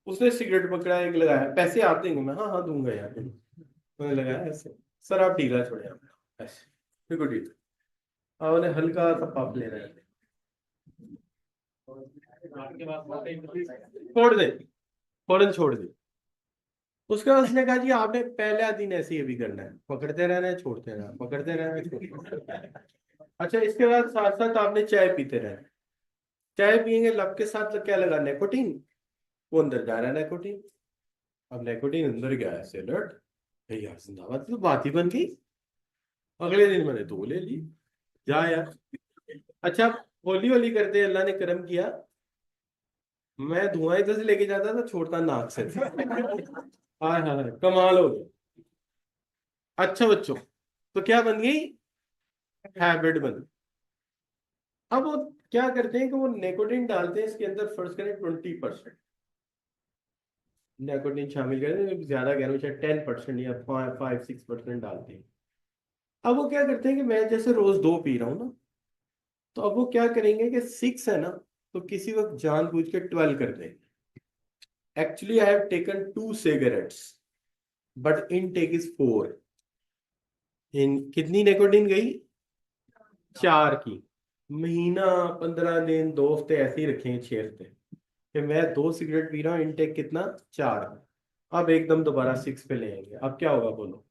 उसने सिगरेट पकड़ा, एक लगाया, पैसे आप देंगे? मैं हाँ हाँ दूंगा यार। मैंने लगाया ऐसे, सर आप ढीला छोड़े आप, ऐसे बिल्कुल ढीला। और उन्हें हल्का सा पफ ले रहा है, छोड़ दे, फौरन छोड़ दे। उसके बाद उसने कहा जी आपने पहला दिन ऐसे ही अभी करना है, पकड़ते रहना है, छोड़ते रहना है, पकड़ते रहना है, छोड़ते रहना है। अच्छा इसके बाद साथ साथ आपने चाय पीते रहना। चाय पियेंगे, लब के साथ क्या लगा? निकोटीन। वो अंदर जा रहा है निकोटीन। अब निकोटीन अंदर गया है, सेलर्ट यार जिंदाबाद, तो बात ही बन गई। अगले दिन मैंने दो ले ली, जा यार। अच्छा, होली होली करते अल्लाह ने करम किया, मैं धुआं इधर से लेके जाता था, छोड़ता नाक से। हाँ हाँ हाँ, कमाल हो गया। अच्छा बच्चों, तो क्या बन गई? हैबिट बन गई। अब वो क्या करते हैं कि वो निकोटीन डालते हैं इसके अंदर, फर्ज करें 20% निकोटीन शामिल करते हैं, ज्यादा कह रहा हूँ शायद 10% या 5-6% डालते हैं। अब वो क्या करते हैं कि मैं जैसे रोज 2 पी रहा हूँ ना, तो अब वो क्या करेंगे कि 6 है ना, तो किसी वक्त जानबूझ के 12 कर देंगे। Actually I have taken 2 cigarettes but intake is 4। इन कितनी निकोटीन गई? 4 की। महीना, 15 दिन, 2 हफ्ते ऐसे ही रखेंगे, 6 हफ्ते, कि मैं 2 सिगरेट पी रहा हूँ, इनटेक कितना? 4। अब एकदम दोबारा 6 पे ले आएंगे, अब क्या होगा बोलो?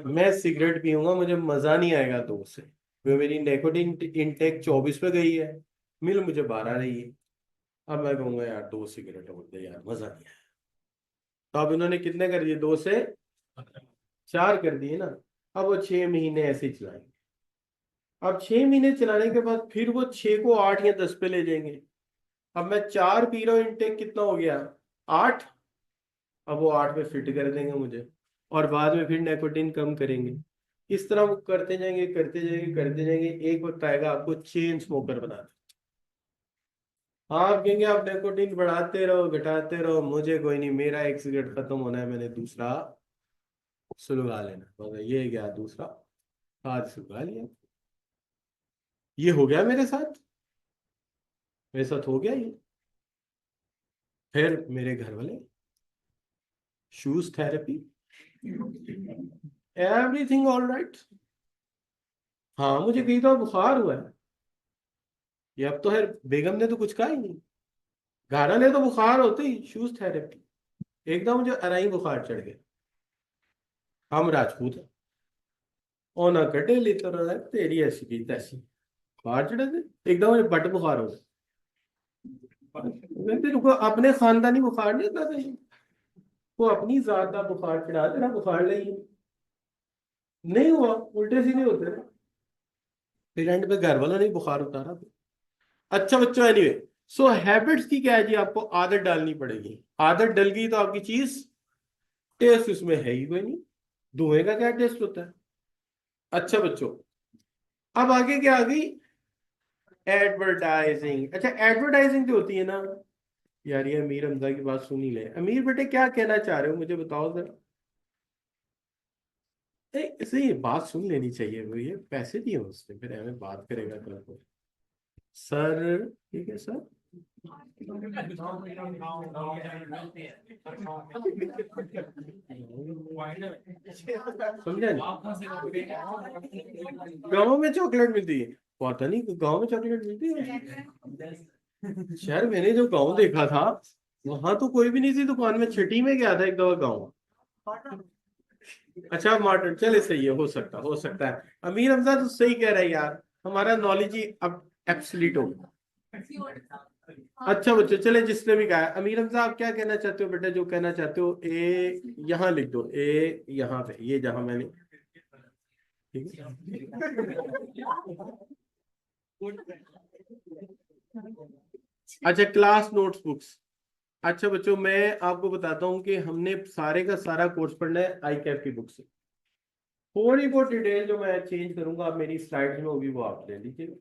मैं सिगरेट पीऊंगा, मुझे मजा नहीं आएगा 2 से, क्योंकि मेरी निकोटीन इनटेक 24 पे गई है, मिल मुझे 12 रही है। अब मैं कहूंगा यार 2 सिगरेट और दे यार, मजा नहीं आया। तो अब इन्होंने कितने कर दिए? 2 से 4 कर दिए ना। अब वो 6 महीने ऐसे ही चलाएंगे। अब 6 महीने चलाने के बाद फिर वो 6 को 8 या 10 पे ले जाएंगे। अब मैं 4 पी रहा हूँ, इनटेक कितना हो गया? 8। अब वो 8 पे फिट कर देंगे मुझे, और बाद में फिर निकोटीन कम करेंगे। इस तरह वो करते जाएंगे, करते जाएंगे, करते जाएंगे, एक वक्त आएगा आपको चेन स्मोकर बना दें। आप कहेंगे आप निकोटीन बढ़ाते रहो, घटाते रहो, मुझे कोई नहीं, मेरा एक सिगरेट खत्म होना है, मैंने दूसरा सुलगा लेना, मगर ये गया दूसरा, हाथ सुलगा लिया। ये हो गया मेरे साथ, मेरे साथ हो गया ये। फिर मेरे घर वाले, shoes therapy, everything all right. हाँ, मुझे कही तो बुखार हुआ है, ये अब तो है, बेगम ने तो कुछ कहा ही नहीं। घारा ने तो बुखार होते ही शूज थेरेपी, एकदम मुझे अराई बुखार चढ़ गया। हम राजपूत हैं, ओ ना कटे लेते रहा, तेरी ऐसी की तैसी, बुखार चढ़े थे, एकदम मुझे बट बुखार हो गया। मैं तेरे को अपने खानदानी बुखार नहीं होता था, वो अपनी जात का बुखार चढ़ा, तेरा बुखार नहीं, नहीं हुआ, उल्टे सीधे होते हैं। फिर एंड पे घर वालों ने बुखार उतारा। अच्छा बच्चों, एनीवे, सो हैबिट्स की क्या है जी, आपको आदत डालनी पड़ेगी। आदत डल गई तो आपकी चीज, टेस्ट उसमें है ही कोई नहीं, धुएं का क्या टेस्ट होता है? अच्छा बच्चों, अब आगे क्या आ गई? एडवर्टाइजिंग। अच्छा, एडवर्टाइजिंग जो होती है ना, यार ये अमीर हमजा की बात सुन ही ले। अमीर बेटे क्या कहना चाह रहे हो, मुझे बताओ जरा। इसे ये बात सुन लेनी चाहिए, वो ये पैसे दिए उसने, फिर हमें बात करेगा कल को। सर, ठीक है सर। समझे? गाँव में चॉकलेट मिलती है? पता नहीं गाँव में चॉकलेट मिलती है। शहर मैंने जो गाँव देखा था, वहां तो कोई भी नहीं थी दुकान में। छठी में गया था एक दफा गाँव। अच्छा मार्टिन, चले सही है, हो सकता है। अमीर हमजा तो सही कह रहा है यार, हमारा नॉलेज ही अब एब्सोल्यूट हो गया। अच्छा बच्चे, चले जिसने भी कहा है, अमीर हमजा आप क्या कहना चाहते हो बेटा? जो कहना चाहते हो, ए यहाँ लिख दो, ए यहाँ पे, ये जहां मैंने, ठीक है। अच्छा, क्लास नोट्स बुक्स। अच्छा बच्चों, मैं आपको बताता हूँ कि हमने सारे का सारा कोर्स पढ़ना है आई कैप की बुक से। थोड़ी बहुत डिटेल जो मैं चेंज करूंगा, आप मेरी स्लाइड्स में होगी, वो आप ले लीजिएगा।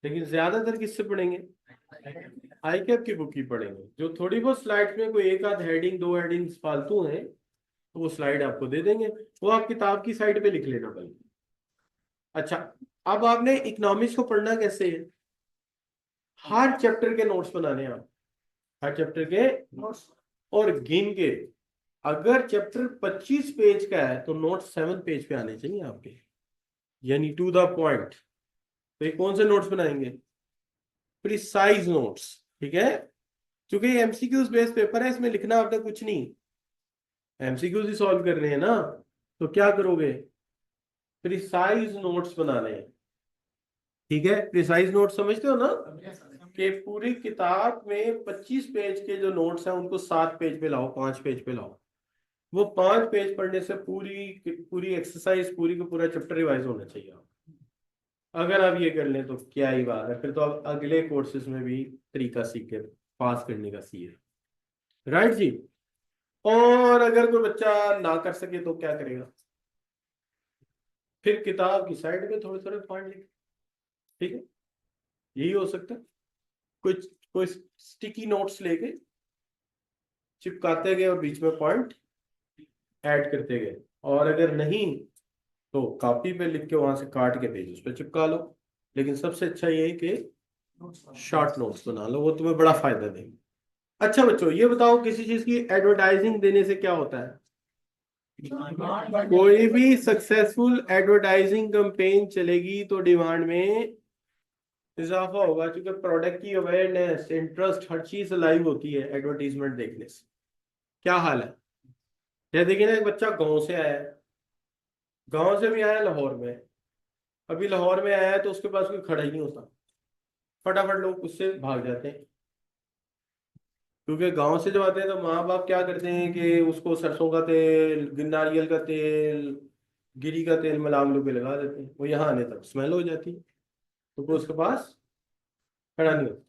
लेकिन ज्यादातर किससे पढ़ेंगे? आई कैप की बुक ही पढ़ेंगे। जो थोड़ी बहुत स्लाइड्स में कोई एक आध हेडिंग, 2 हेडिंग्स फालतू हैं, तो वो स्लाइड आपको दे देंगे, वो आप किताब की साइड पे लिख लेना भाई। अच्छा, अब आपने इकोनॉमिक्स को पढ़ना कैसे है? हर चैप्टर के नोट्स बनाने हैं आप, हर चैप्टर के नोट्स, और गिन के। अगर चैप्टर 25 पेज का है तो नोट 7 पेज पे आने चाहिए आपके, यानी टू द पॉइंट। तो ये कौन से नोट्स बनाएंगे? प्रिसाइज नोट्स, ठीक है। क्योंकि ये एमसीक्यूज बेस्ड पेपर है, इसमें लिखना आपने कुछ नहीं, एमसीक्यूज ही सॉल्व कर रहे हैं ना। तो क्या करोगे? प्रिसाइज नोट्स बनाने हैं, ठीक है। प्रिसाइज नोट्स समझते हो ना, कि पूरी किताब में 25 पेज के जो नोट्स हैं उनको 7 पेज पे लाओ, 5 पेज पे लाओ। वो 5 पेज पढ़ने से पूरी पूरी एक्सरसाइज, पूरी का पूरा चैप्टर रिवाइज होना चाहिए। अगर आप ये कर लें तो क्या ही बात है, फिर तो आप अगले कोर्सेज में भी तरीका सीख के पास करने का सीए, राइट जी। और अगर कोई बच्चा ना कर सके तो क्या करेगा? फिर किताब की साइड में थोड़े थोड़े पॉइंट लिखे, ठीक है। यही हो सकता है। कुछ कोई स्टिकी नोट्स लेके चिपकाते गए और बीच में पॉइंट ऐड करते गए। और अगर नहीं तो कॉपी पे लिख के वहां से काट के पेज उस पर चिपका लो। लेकिन सबसे अच्छा ये है कि शॉर्ट नोट्स बना लो, वो तुम्हें बड़ा फायदा देंगे। अच्छा बच्चों, ये बताओ किसी चीज की एडवर्टाइजिंग देने से क्या होता है? कोई भी सक्सेसफुल एडवर्टाइजिंग कैंपेन चलेगी तो डिमांड में इजाफा होगा, क्योंकि प्रोडक्ट की अवेयरनेस, इंटरेस्ट, हर चीज लाइव होती है एडवर्टीजमेंट देखने से। क्या हाल है? ये देखिए ना, एक बच्चा गांव से आया है, गांव से भी आया लाहौर में। अभी लाहौर में आया है तो उसके पास कोई खड़ा ही नहीं होता, फटाफट लोग उससे भाग जाते हैं। क्योंकि गांव से जब आते हैं तो माँ बाप क्या करते हैं कि उसको सरसों का तेल, नारियल का तेल, गिरी का तेल मलाम लोग लगा देते हैं, वो यहाँ आने तक स्मेल हो जाती है, तो कोई उसके पास खड़ा नहीं होता।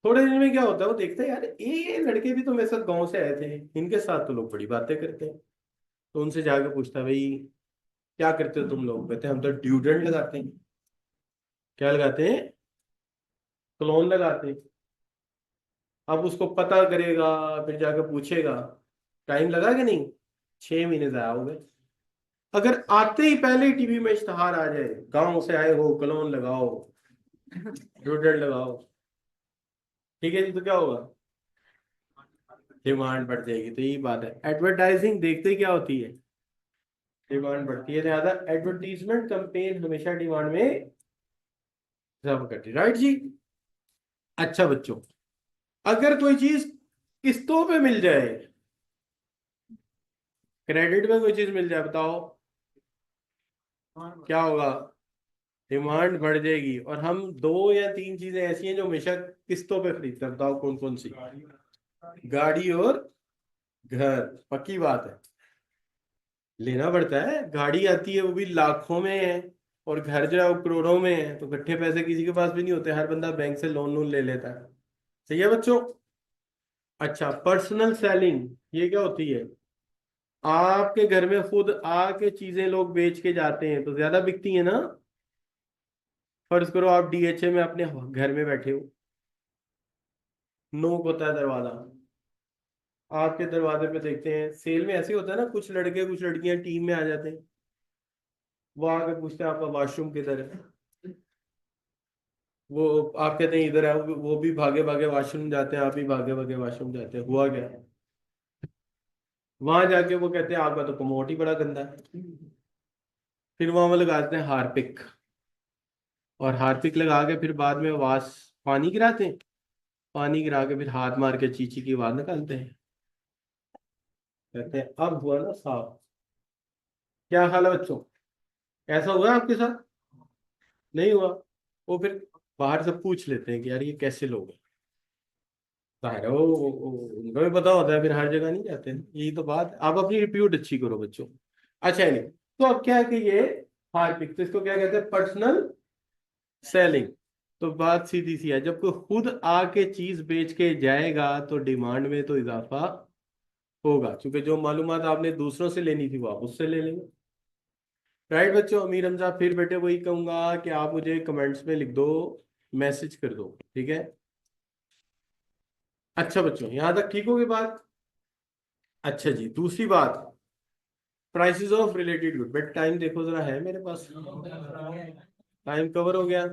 थोड़े दिन में क्या होता है, वो देखते हैं यार ये लड़के भी तो मेरे साथ गांव से आए थे, इनके साथ तो लोग बड़ी बातें करते हैं। तो उनसे जाके पूछता है, भाई क्या करते हो तुम लोग? कहते हैं हम तो ड्यूडेंट लगाते हैं। क्या लगाते हैं? क्लोन लगाते हैं। अब उसको पता करेगा, फिर जाके पूछेगा, टाइम लगा कि नहीं? 6 महीने से आओगे। अगर आते ही पहले ही टीवी में इश्तेहार आ जाए, गांव से आए हो, कलोन लगाओ, ड्यूडेंट लगाओ, ठीक है जी, तो क्या होगा? डिमांड बढ़ जाएगी। तो यही बात है, एडवर्टाइजिंग देखते ही क्या होती है? डिमांड बढ़ती है। लिहाजा एडवर्टीजमेंट कैंपेन हमेशा डिमांड में इजाफा करती है, राइट जी। अच्छा बच्चों, अगर कोई चीज किस्तों पे मिल जाए, क्रेडिट में कोई चीज मिल जाए, बताओ क्या होगा? डिमांड बढ़ जाएगी। और हम दो या तीन चीजें ऐसी हैं जो हमेशा किस्तों पे खरीदते हैं, बताओ कौन कौन सी? गाड़ी और घर। पक्की बात है, लेना पड़ता है। गाड़ी आती है वो भी लाखों में है, और घर जो है वो करोड़ों में है, तो इकट्ठे पैसे किसी के पास भी नहीं होते, हर बंदा बैंक से लोन लोन ले लेता है। सही है बच्चों। अच्छा, पर्सनल सेलिंग ये क्या होती है? आपके घर में खुद आके चीजें लोग बेच के जाते हैं तो ज्यादा बिकती है ना। फर्ज करो आप डीएचए में अपने घर में बैठे हो, नोक होता है दरवाजा, आपके दरवाजे पे देखते हैं सेल में, ऐसे होता है ना, कुछ लड़के कुछ लड़कियां टीम में आ जाते हैं, वो आके पूछते हैं आपका वॉशरूम किधर है? वो आप कहते हैं इधर है, वो भी भागे भागे वॉशरूम जाते हैं, आप भी भागे भागे वॉशरूम जाते हैं, हुआ क्या? वहां जाके वो कहते हैं आपका तो कमोड ही बड़ा गंदा है। फिर वहां वो लगाते हैं हार्पिक, और हार्पिक लगा के फिर बाद में वास पानी गिराते हैं, पानी गिरा के फिर हाथ मार के चीची की आवाज निकालते हैं, कहते हैं अब हुआ ना साफ। क्या हाल है बच्चों? ऐसा हुआ है आपके साथ? नहीं हुआ? वो फिर बाहर से पूछ लेते हैं कि यार ये कैसे लोग हैं। जाहिर है उनको भी पता होता है, फिर हर जगह नहीं जाते हैं। यही तो बात है। आप अपनी रिप्यूट अच्छी करो बच्चों। अच्छा नहीं, तो अब क्या है कि ये हार्पिक, तो इसको क्या कहते हैं? Personal selling. तो बात सीधी सी है, जब कोई खुद आके चीज बेच के जाएगा तो डिमांड में तो इजाफा होगा, क्योंकि जो मालूमात आपने दूसरों से लेनी थी वो आप उससे ले लेंगे। राइट बच्चों। अमीर हमजा, फिर बेटे वही कहूंगा कि आप मुझे कमेंट्स में लिख दो, मैसेज कर दो, ठीक है? अच्छा बच्चों, यहां तक ठीक होगी बात? अच्छा जी, दूसरी बात, prices of related good. But time देखो जरा, है मेरे पास? टाइम कवर हो गया?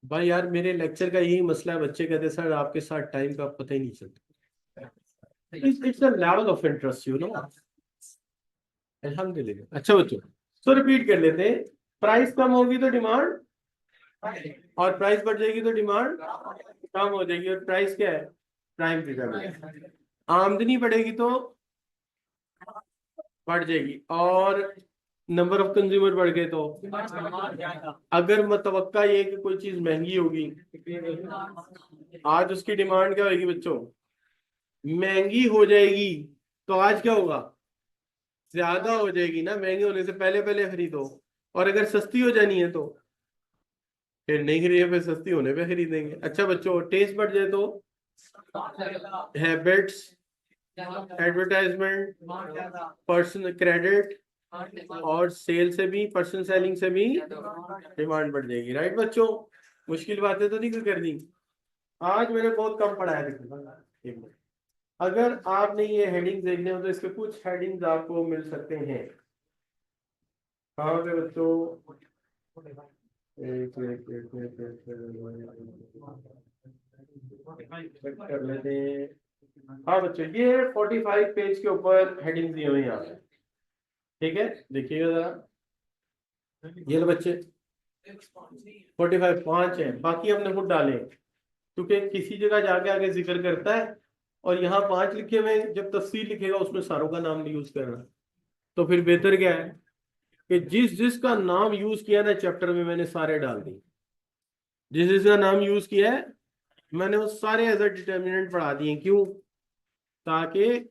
भाई यार, मेरे लेक्चर का यही मसला है, बच्चे कहते हैं सर आपके साथ टाइम का पता ही नहीं चलता। It's a level of interest, you know. अल्हम्दुलिल्लाह। अच्छा बच्चों, तो रिपीट कर लेते हैं। प्राइस कम होगी तो डिमांड, और प्राइस बढ़ जाएगी तो डिमांड कम हो जाएगी। और प्राइस क्या है? Prime figure. आमदनी बढ़ेगी तो बढ़ जाएगी, और नंबर ऑफ कंज्यूमर बढ़ गए तो, अगर मतवक्का ये कि कोई चीज महंगी होगी, आज उसकी डिमांड क्या होगी बच्चों? महंगी हो जाएगी। तो आज क्या होगा? ज्यादा हो जाएगी ना, महंगी होने से पहले पहले खरीदो। और अगर सस्ती हो जानी है तो फिर नहीं खरीदे, फिर सस्ती होने पे खरीदेंगे। अच्छा बच्चों, टेस्ट बढ़ जाए तो हैबिट्स, एडवर्टाइजमेंट, पर्सन क्रेडिट, और सेल से भी, पर्सन सेलिंग से भी डिमांड बढ़ जाएगी। राइट बच्चों, मुश्किल बातें तो नहीं कोई कर दी। आज मैंने बहुत कम पढ़ाया, देखो एक मिनट। अगर आपने ये हेडिंग देखने हो तो इसके कुछ हेडिंग्स आपको मिल सकते हैं। कहाँ पे बच्चों? चेक कर लेते हैं। हाँ बच्चों, ये 45 पेज के ऊपर हेडिंग दी हुई है यहाँ पे। ठीक है, देखिएगा जरा। ये लो बच्चे, 45 5 है, बाकी हमने खुद डाले क्योंकि किसी जगह जाके आगे जिक्र करता है और यहाँ 5 लिखे हुए हैं, जब तफसील लिखेगा उसमें सारों का नाम नहीं यूज करना। तो फिर बेहतर क्या है कि जिस जिसका नाम यूज किया ना चैप्टर में, मैंने सारे डाल दिए। जिस जिसका नाम यूज किया है मैंने वो सारे एज अ डिटर्मिनेंट पढ़ा दिए। क्यों? ताकि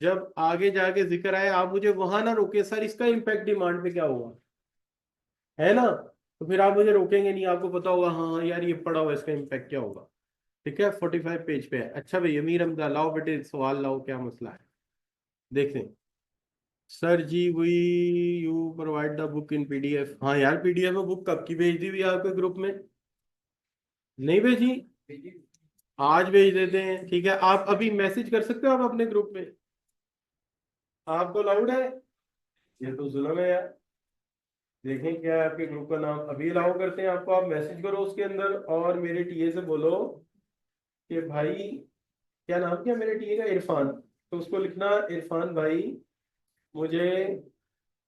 जब आगे जाके जिक्र आए आप मुझे वहां ना रोके, सर इसका इम्पैक्ट डिमांड पे क्या होगा, है ना? तो फिर आप मुझे रोकेंगे नहीं, आपको पता होगा हाँ हाँ यार ये पढ़ा हुआ, इसका इम्पैक्ट क्या होगा। ठीक है, 45 पेज पे है। अच्छा भाई अमीर हमजा, लाओ बेटे सवाल लाओ, क्या मसला है देखते हैं। सर जी वही, you provide the book in PDF. हाँ यार पीडीएफ में बुक कब की भेज दी हुई है आपके ग्रुप में? नहीं भेजी? आज भेज देते हैं। ठीक है, आप अभी मैसेज कर सकते हो आप अपने ग्रुप में? आपको लाउड है? ये तो जुल्म है यार। देखें क्या है आपके ग्रुप का नाम, अभी अलाउ करते हैं आपको। आप मैसेज करो उसके अंदर और मेरे टीए से बोलो कि भाई, क्या नाम क्या मेरे टीए का, इरफान, तो उसको लिखना इरफान भाई मुझे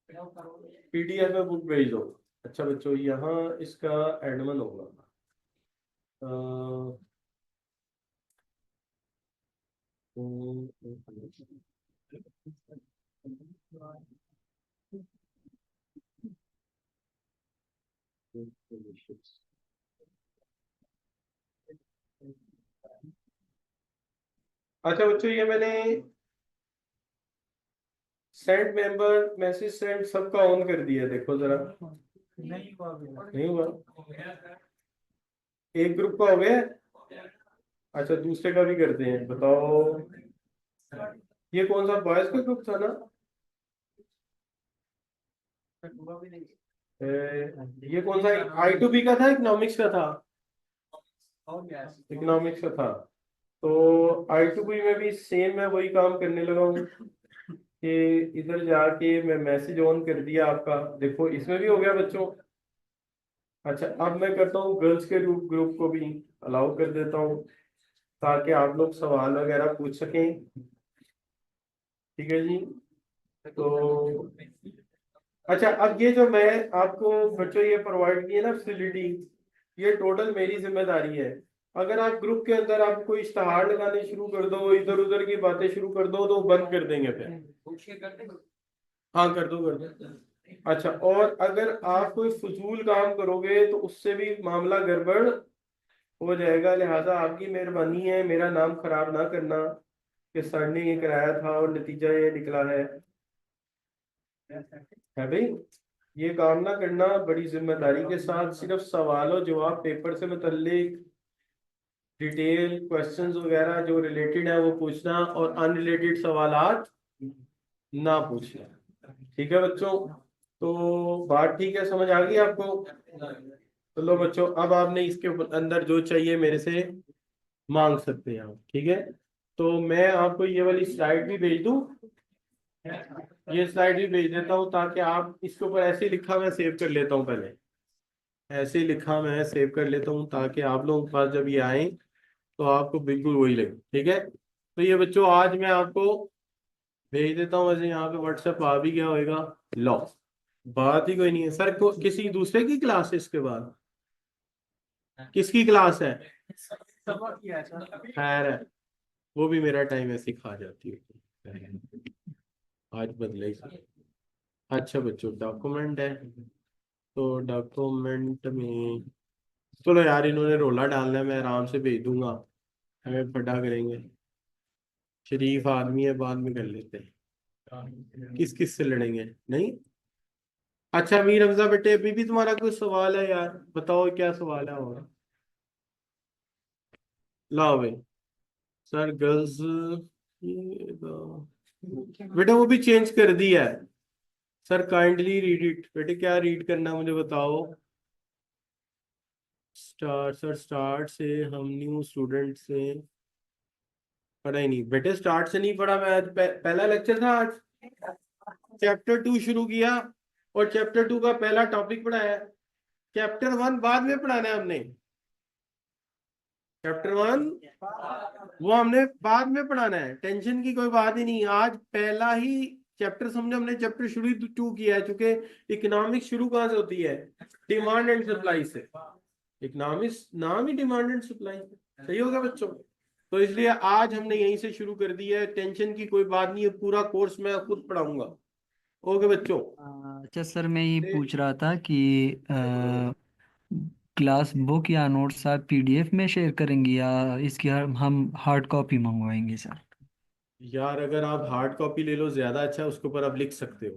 पीडीएफ में बुक भेज दो। अच्छा बच्चों, यहाँ इसका एडमन होगा। अ, अच्छा बच्चों, ये मैंने सेंड मेंबर मैसेज सेंड सबका ऑन कर दिया, देखो जरा। नहीं हुआ? एक ग्रुप का हो गया? अच्छा दूसरे का भी करते हैं, बताओ। ये कौन सा बॉयज का ग्रुप था ना? ए, ये कौन सा, आई टू बी का था, इकोनॉमिक्स का था? इकोनॉमिक्स का था। तो आई टू बी में भी सेम मैं वही काम करने लगा हूँ कि इधर जाके मैं मैसेज ऑन कर दिया आपका, देखो इसमें भी हो गया बच्चों। अच्छा अब मैं करता हूँ गर्ल्स के ग्रुप ग्रुप को भी अलाउ कर देता हूँ ताकि आप लोग सवाल वगैरह पूछ सकें। ठीक है जी। तो अच्छा, अब ये जो मैं आपको बच्चों ये प्रोवाइड की है ना फैसिलिटी, ये टोटल मेरी जिम्मेदारी है। अगर आप ग्रुप के अंदर आप कोई इश्तहार लगाने शुरू कर दो, इधर उधर की बातें शुरू कर दो, तो बंद कर देंगे फिर। हाँ कर दो कर दो। अच्छा, और अगर आप कोई फजूल काम करोगे तो उससे भी मामला गड़बड़ हो जाएगा, लिहाजा आपकी मेहरबानी है मेरा नाम खराब ना करना कि सर ने ये कराया था और नतीजा ये निकला है भाई। ये काम ना करना, बड़ी जिम्मेदारी के साथ सिर्फ सवालों जवाब पेपर से मुतल्लिक डिटेल क्वेश्चंस वगैरह जो रिलेटेड है वो पूछना और अनरिलेटेड सवालात ना पूछना। ठीक है बच्चों? तो बात ठीक है, समझ आ गई आपको? तो लो बच्चों, अब आपने इसके अंदर जो चाहिए मेरे से मांग सकते हैं आप। ठीक है, तो मैं आपको ये वाली स्लाइड भी भेज दूं, ये स्लाइड भी भेज देता हूँ ताकि आप इसके ऊपर ऐसे ही लिखा मैं सेव कर लेता हूँ पहले, ऐसे ही लिखा मैं सेव कर लेता हूँ ताकि आप लोगों के पास जब ये आए तो आपको बिल्कुल वही लगे। ठीक है, तो ये बच्चों आज मैं आपको भेज देता हूँ, वैसे यहाँ पे व्हाट्सएप आ भी गया होगा। लो, बात ही कोई नहीं है सर को, किसी दूसरे की क्लास है इसके बाद? किसकी क्लास है? खैर है, वो भी मेरा टाइम ऐसे ही खा जाती है, आज बदले ही। अच्छा बच्चों, डॉक्यूमेंट है तो डॉक्यूमेंट में, चलो यार इन्होंने रोला डालना है, मैं आराम से भेज दूंगा, हमें बड़ा करेंगे। शरीफ आदमी है, बाद में कर लेते हैं, किस किस से लड़ेंगे नहीं। अच्छा मीर हमजा बेटे, अभी भी तुम्हारा कोई सवाल है यार? बताओ क्या सवाल है और। लाओ भाई। सर गर्ल्स, ये बेटा वो भी चेंज कर दिया है। Sir kindly read it. बेटे क्या रीड करना है मुझे बताओ। स्टार्ट, सर स्टार्ट से हम न्यू स्टूडेंट से पढ़ा ही नहीं बेटे, स्टार्ट से नहीं पढ़ा मैं आज। पहला लेक्चर था आज, चैप्टर 2 शुरू किया और चैप्टर 2 का पहला टॉपिक पढ़ाया। चैप्टर 1 बाद में पढ़ाना है हमने, चैप्टर 1 वो हमने बाद में पढ़ाना है, टेंशन की कोई बात ही नहीं। आज पहला ही चैप्टर समझो, हमने चैप्टर शुरू 2 किया है, क्योंकि इकोनॉमिक्स शुरू कहाँ से होती है? डिमांड एंड सप्लाई से। इकोनॉमिक्स नाम ही डिमांड एंड सप्लाई, सही होगा बच्चों? तो इसलिए आज हमने यहीं से शुरू कर दिया है, टेंशन की कोई बात नहीं है, पूरा कोर्स मैं खुद पढ़ाऊंगा। ओके बच्चों? अच्छा सर, मैं ये पूछ रहा था कि क्लास बुक या नोट्स आप पीडीएफ में शेयर करेंगे या इसकी हम हार्ड कॉपी मंगवाएंगे सर? यार अगर आप हार्ड कॉपी ले लो ज्यादा अच्छा है, उसके ऊपर आप लिख सकते हो।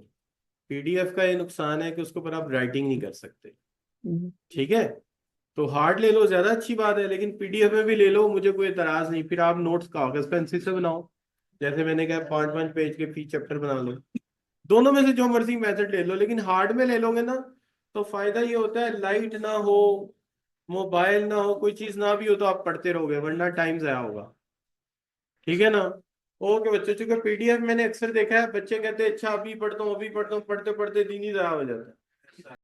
पीडीएफ का ये नुकसान है कि उसके ऊपर आप राइटिंग नहीं कर सकते। ठीक है, तो हार्ड ले लो ज्यादा अच्छी बात है, लेकिन पीडीएफ में भी ले लो, मुझे कोई एतराज नहीं। फिर आप नोट्स कागज पेंसिल से बनाओ, जैसे मैंने कहा 5-5 पेज के फी चैप्टर बना लो। दोनों में से जो मर्जी मेथड ले लो, लेकिन हार्ड में ले लोगे ना तो फायदा ये होता है, लाइट ना हो, मोबाइल ना हो, कोई चीज ना भी हो तो आप पढ़ते रहोगे, वरना टाइम जाया होगा। ठीक है ना? ओके बच्चों, चूंकि पीडीएफ मैंने अक्सर देखा है, बच्चे कहते हैं अच्छा अभी पढ़ता हूँ अभी पढ़ता हूँ, पढ़ते पढ़ते दिन ही जाया हो जाता है।